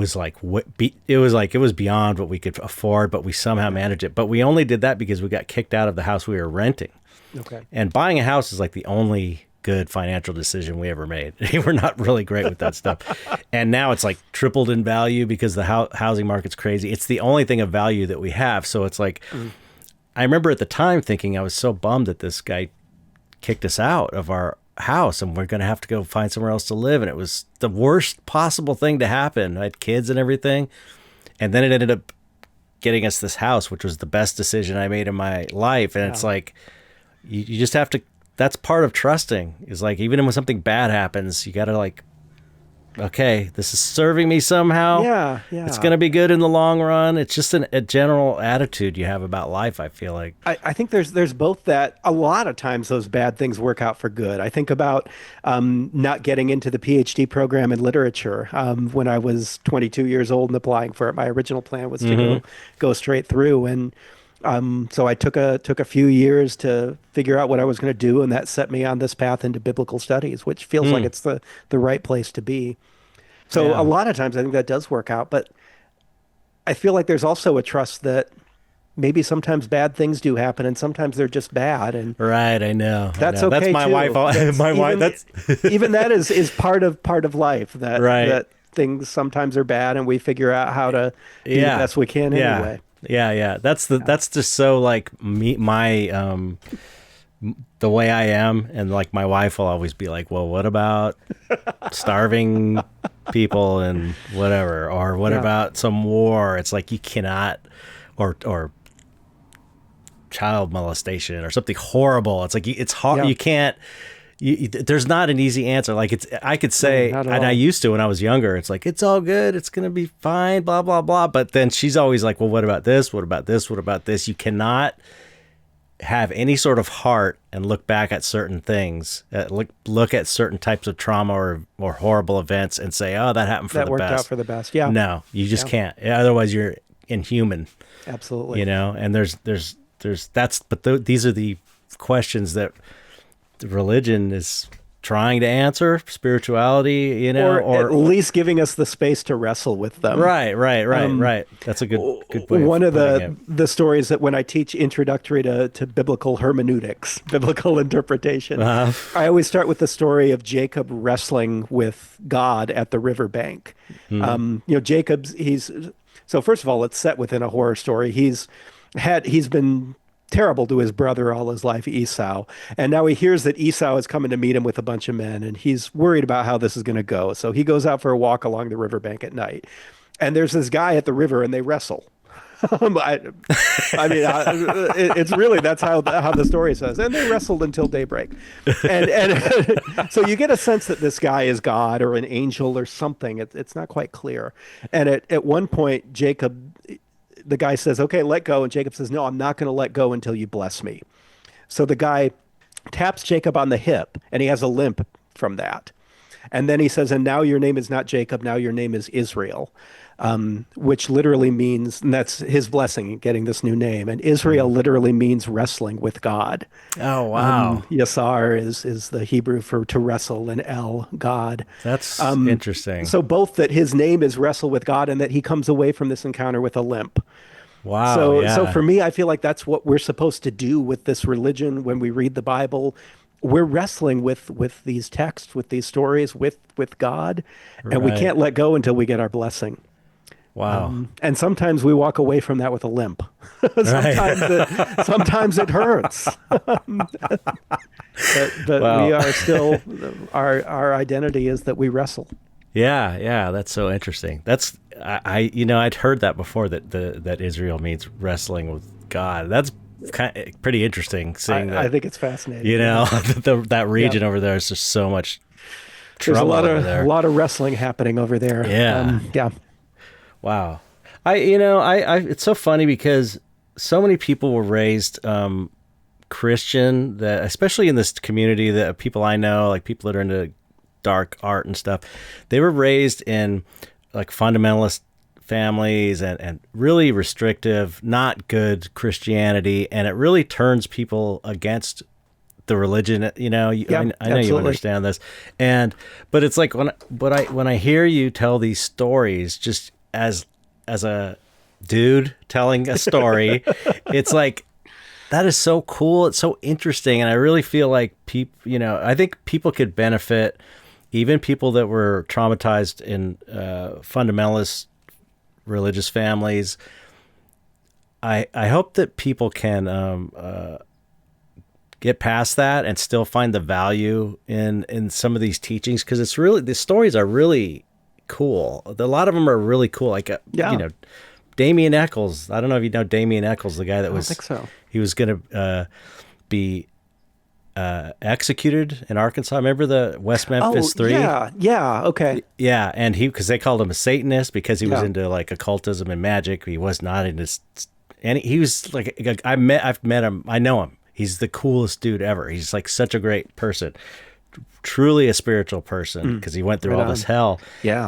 was beyond what we could afford, but we somehow managed it. But we only did that because we got kicked out of the house we were renting. Okay. And buying a house is like the only good financial decision we ever made. We're not really great with that stuff. And now it's like tripled in value because the housing market's crazy. It's the only thing of value that we have. So it's like, I remember at the time thinking I was so bummed that this guy kicked us out of our house and we're going to have to go find somewhere else to live. And it was the worst possible thing to happen. I had kids and everything. And then it ended up getting us this house, which was the best decision I made in my life. And it's like, you just have to, that's part of trusting, is like, even when something bad happens, you got to like, okay, this is serving me somehow. Yeah. It's going to be good in the long run. It's just a general attitude you have about life, I feel like. I think there's both that. A lot of times those bad things work out for good. I think about not getting into the PhD program in literature when I was 22 years old and applying for it. My original plan was to go straight through. And so I took a few years to figure out what I was going to do, and that set me on this path into biblical studies, which feels like it's the right place to be. So a lot of times I think that does work out, but I feel like there's also a trust that maybe sometimes bad things do happen, and sometimes they're just bad. And right, I know. That's okay. That's my too. wife. That's even that is part of life. That things sometimes are bad, and we figure out how to do the best we can anyway. Yeah. That's just so like the way I am, and like my wife will always be like, well, what about starving people and whatever, or what about some war? It's like, you cannot, or child molestation or something horrible. It's like, it's hard. You can't, there's not an easy answer. Like I could say, and I used to when I was younger, it's like, it's all good, it's going to be fine, blah, blah, blah. But then she's always like, well, what about this? What about this? What about this? You cannot have any sort of heart and look back at certain things, look at certain types of trauma or horrible events and say, oh, that happened for the best. That worked out for the best. Yeah. No, you just can't. Otherwise you're inhuman. Absolutely. You know, and these are the questions that religion is trying to answer, spirituality, you know, or at least giving us the space to wrestle with them. Right. That's a good way. One of the stories that when I teach introductory to biblical hermeneutics, biblical interpretation, I always start with the story of Jacob wrestling with God at the riverbank. Jacob's so first of all, it's set within a horror story. He's been terrible to his brother all his life, Esau. And now he hears that Esau is coming to meet him with a bunch of men, and he's worried about how this is going to go. So he goes out for a walk along the riverbank at night. And there's this guy at the river, and they wrestle. It's really, that's how the story says. And they wrestled until daybreak. And so you get a sense that this guy is God or an angel or something. It's not quite clear. And at one point, the guy says, okay, let go. And Jacob says, no, I'm not going to let go until you bless me. So the guy taps Jacob on the hip, and he has a limp from that. And then he says, and now your name is not Jacob, now your name is Israel, which literally means, and that's his blessing, getting this new name. And Israel literally means wrestling with God. Oh, wow. Yasar is the Hebrew for to wrestle, and El, God. That's interesting. So both that his name is wrestle with God and that he comes away from this encounter with a limp. Wow. So Yeah. for me, I feel like that's what we're supposed to do with this religion when we read the Bible. We're wrestling with these texts, with these stories, with God, and we Right. can't let go until we get our blessing. Wow. And sometimes we walk away from that with a limp. Right. Sometimes it hurts. But we Wow. are still our identity is that we wrestle. Yeah, yeah, that's so interesting. That's I'd heard that before, that Israel means wrestling with God. That's pretty interesting seeing that. I think it's fascinating. That region Yeah. over there is just so much There's trouble over a there. lot of wrestling happening over there. Yeah. Yeah. Wow. I it's so funny because so many people were raised Christian, that especially in this community, that people I know, like people that are into dark art and stuff, they were raised in like fundamentalist families and really restrictive, not good Christianity, and it really turns people against the religion. I know you absolutely. understand this, but it's like when I hear you tell these stories, just as a dude telling a story, it's like, that is so cool. It's so interesting. And I really feel like I think people could benefit, even people that were traumatized in fundamentalist religious families. I hope that people can get past that and still find the value in some of these teachings, because it's really, the stories are really cool. A lot of them are really cool. Like, Damien Eccles. I don't know if you know Damien Eccles, the guy that I think so. he was going to be executed in Arkansas. Remember the West Memphis 3? Yeah, okay. Yeah, and because they called him a Satanist because he was Yeah. into like occultism and magic. He was not into, and he was like, I've met him. I know him. He's the coolest dude ever. He's like such a great person, truly a spiritual person, because he went through Right all on. this hell. Yeah.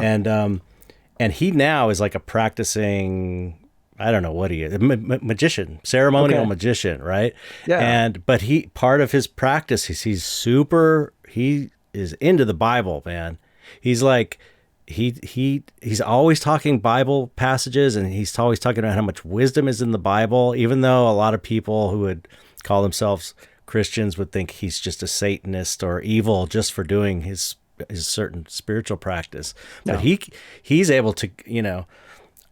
And he now is like a practicing, I don't know what he is, magician, ceremonial Okay. magician, right? Yeah. But part of his practice is he is into the Bible, man. He's like, he's always talking Bible passages, and he's always talking about how much wisdom is in the Bible, even though a lot of people who would call themselves Christians would think he's just a Satanist or evil just for doing his certain spiritual practice. But he's able to,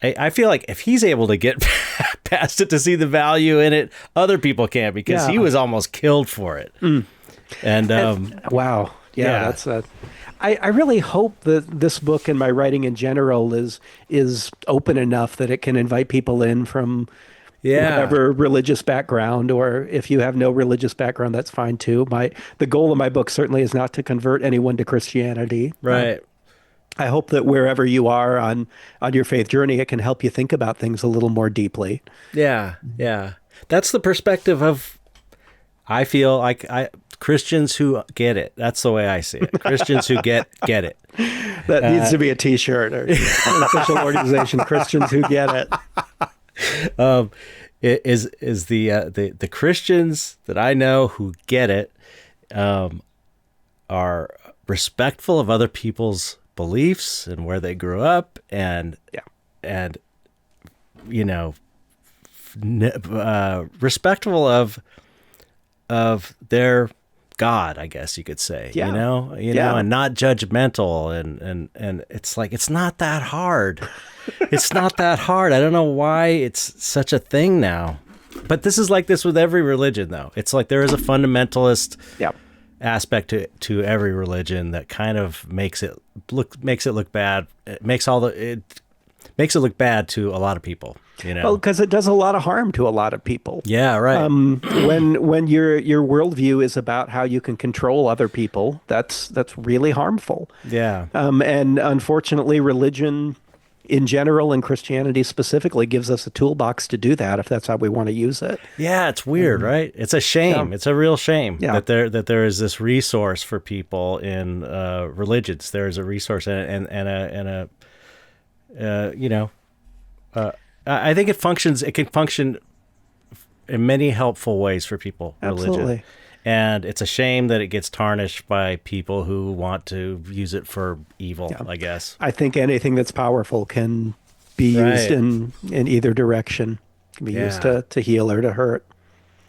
I feel like if he's able to get past it to see the value in it, other people can't, because he was almost killed for it. And wow. Yeah, yeah. that's I really hope that this book and my writing in general is open enough that it can invite people in from whatever religious background, or if you have no religious background, that's fine too. The goal of my book certainly is not to convert anyone to Christianity. Right. I hope that wherever you are on your faith journey, it can help you think about things a little more deeply. Yeah. Yeah. That's the perspective of, I feel like Christians who get it. That's the way I see it. Christians who get it. That needs to be a T-shirt or an official organization. Christians who get it. Is the Christians that I know who get it are respectful of other people's beliefs and where they grew up, and respectful of their God, I guess you could say. Yeah. And not judgmental, and it's like, it's not that hard. It's not that hard. I don't know why it's such a thing now. But this is like this with every religion, though. It's like there is a fundamentalist aspect to every religion that kind of makes it look bad. It makes it look bad to a lot of people. Well, because it does a lot of harm to a lot of people. Yeah, right. When your worldview is about how you can control other people, that's really harmful. Yeah. And unfortunately, religion in general and Christianity specifically gives us a toolbox to do that if that's how we want to use it. Yeah, it's weird, right? It's a shame. Yeah. It's a real shame Yeah. that there is this resource for people in religions. There is a resource and a I think it functions. It can function in many helpful ways for people. Absolutely. Religion. And it's a shame that it gets tarnished by people who want to use it for evil, I guess. I think anything that's powerful can be used in either direction. It can be used to heal or to hurt.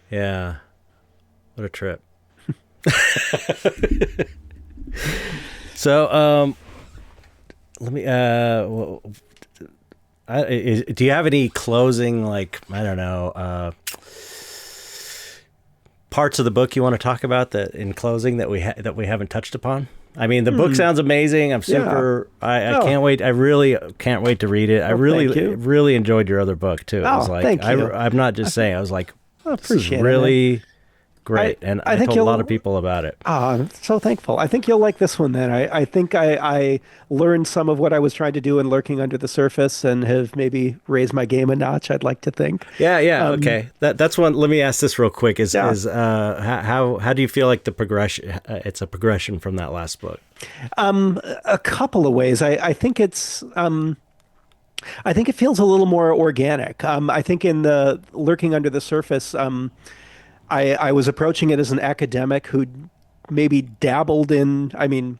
Yeah. What a trip. So, let me, do you have any closing, parts of the book you want to talk about that in closing that we haven't touched upon? I mean, the book sounds amazing. I'm super. I can't wait. I really can't wait to read it. I really enjoyed your other book too. It was like, thank you. I'm not just saying. I was like, I this is appreciate really great, and I think told a lot of people about it. I'm so thankful. I think you'll like this one then. I think I learned some of what I was trying to do in Lurking Under the Surface and have maybe raised my game a notch, I'd like to think. Yeah, okay. That's one. Let me ask this real quick. How do you feel like the progression, it's a progression from that last book? A couple of ways. I think it's I think it feels a little more organic. I think in the Lurking Under the Surface, I was approaching it as an academic who'd maybe dabbled in,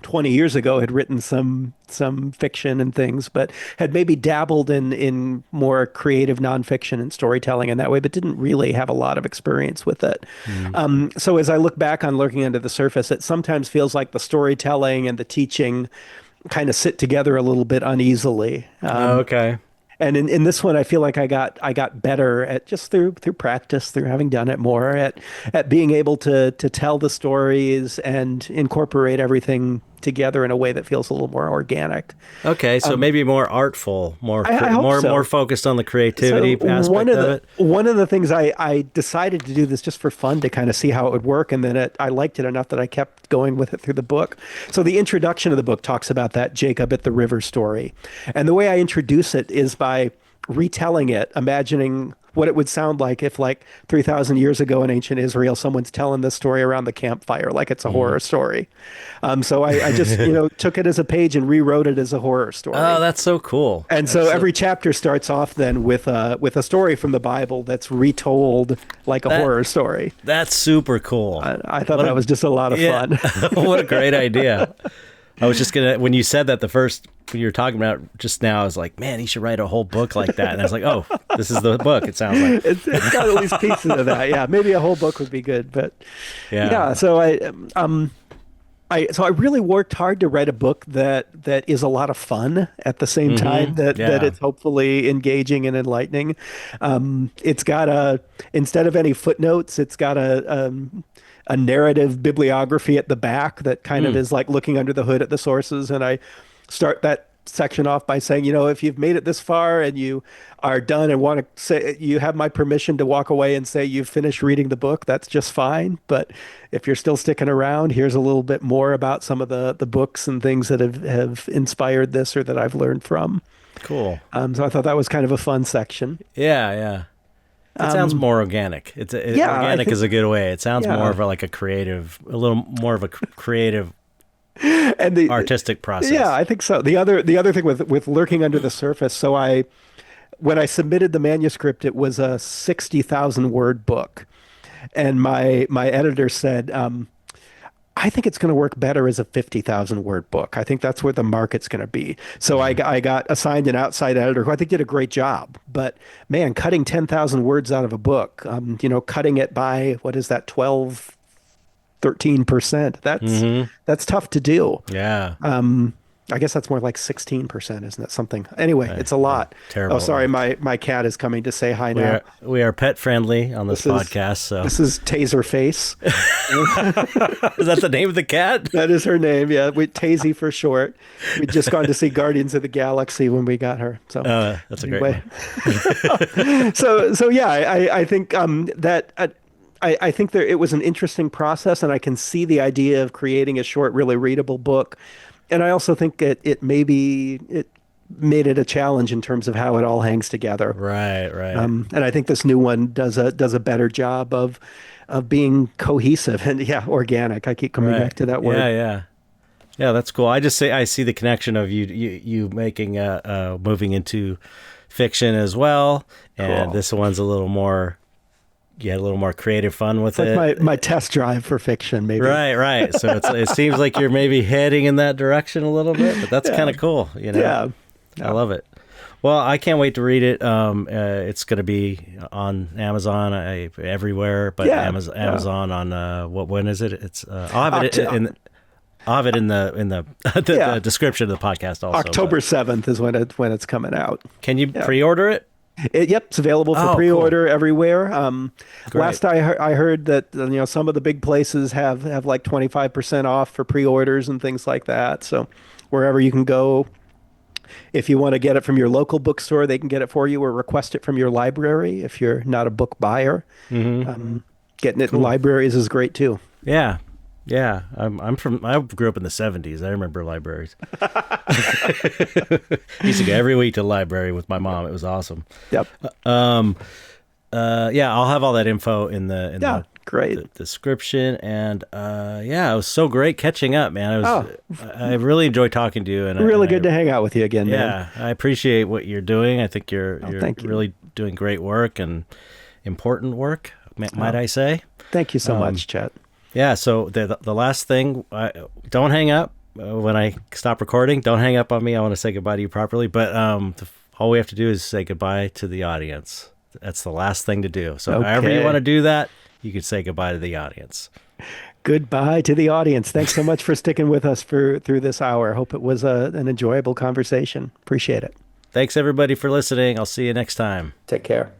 20 years ago had written some fiction and things, but had maybe dabbled in more creative nonfiction and storytelling in that way, but didn't really have a lot of experience with it. So as I look back on Lurking Under the Surface, it sometimes feels like the storytelling and the teaching kind of sit together a little bit uneasily. Okay. And in this one, I feel like I got better at just through practice, through having done it more, at being able to tell the stories and incorporate everything together in a way that feels a little more organic. Okay, so maybe more artful, more focused on the creativity aspect of it. One of the things I decided to do this just for fun to kind of see how it would work, and then I liked it enough that I kept going with it through the book. So the introduction of the book talks about that Jacob at the river story. And the way I introduce it is by retelling it, imagining what it would sound like if, like, 3,000 years ago in ancient Israel, someone's telling this story around the campfire like it's a horror story. So I just took it as a page and rewrote it as a horror story. Oh, that's so cool. And so every chapter starts off then with a story from the Bible that's retold like a horror story. That's super cool. I thought that was just a lot of fun. What a great idea. I was just when you said that when you were talking about just now, I was like, man, he should write a whole book like that. And I was like, oh, this is the book. It sounds like it's got at least pieces of that. Yeah, maybe a whole book would be good, but yeah. So I really worked hard to write a book that is a lot of fun at the same time that it's hopefully engaging and enlightening. It's got instead of any footnotes, it's got a narrative bibliography at the back that kind of is like looking under the hood at the sources. And I start that section off by saying, if you've made it this far and you are done and want to say you have my permission to walk away and say you've finished reading the book, that's just fine. But if you're still sticking around, here's a little bit more about some of the books and things that have inspired this or that I've learned from. Cool. So I thought that was kind of a fun section. Yeah. It sounds more organic. Organic is a good way. It sounds more of a little more of a creative and the artistic process. Yeah, I think so. The other thing with Lurking Under the Surface, so when I submitted the manuscript, it was a 60,000 word book. And my editor said, I think it's going to work better as a 50,000 word book. I think that's where the market's going to be. So I got assigned an outside editor who I think did a great job. But man, cutting 10,000 words out of a book, cutting it by, what is that, 12, 13%. That's tough to do. Yeah. I guess that's more like 16%, isn't it? Something. Anyway, it's a lot. Terrible. Oh, sorry. My cat is coming to say hi now. We are pet friendly on this podcast. So this is Taser Face. Is that the name of the cat? That is her name. Yeah. Tazy for short. We'd just gone to see Guardians of the Galaxy when we got her. So that's anyway. A great one. So yeah, I think that I think it was an interesting process, and I can see the idea of creating a short, really readable book. And I also think it maybe made it a challenge in terms of how it all hangs together. Right, right. And I think this new one does a better job of being cohesive and yeah, organic. I keep coming back Right. to that Yeah, word. yeah. Yeah, that's cool. I just say I see the connection of you making moving into fiction as well, and Cool. this one's a little more, you had a little more creative fun with It's like it. my test drive for fiction, maybe. Right, right. So it seems like you're maybe heading in that direction a little bit, but that's Yeah. kind of cool, you know. Yeah. I Yeah. love it. Well, I can't wait to read it. It's going to be on Amazon everywhere, but Yeah. Amazon, Yeah. Amazon on when is it? It's I'll have it Octo- in I'll have it in the Yeah. the description of the podcast also. October But 7th is when it's coming out. can you Yeah. pre-order it? Yep, it's available for Oh, pre-order everywhere. Great. Last I heard that some of the big places have like 25% off for pre-orders and things like that. So wherever you can go, if you want to get it from your local bookstore, they can get it for you or request it from your library if you're not a book buyer. Getting it in Cool. libraries is great too. Yeah. Yeah, I grew up in the 70s. I remember libraries. Used to go every week to the library with my mom. It was awesome. Yep. Yeah, I'll have all that info in the Yeah, great. the description. And yeah, it was so great catching up, man. I really enjoyed talking to you, and Really good to hang out with you again, man. yeah, I appreciate what you're doing. I think you're thank you. really doing great work and important work, might I say. Thank you so much, Chet. Yeah, so the last thing, don't hang up when I stop recording. Don't hang up on me. I want to say goodbye to you properly. But all we have to do is say goodbye to the audience. That's the last thing to do. So however you Okay. want to do that, you could say goodbye to the audience. Goodbye to the audience. Thanks so much for sticking with us through this hour. Hope it was an enjoyable conversation. Appreciate it. Thanks, everybody, for listening. I'll see you next time. Take care.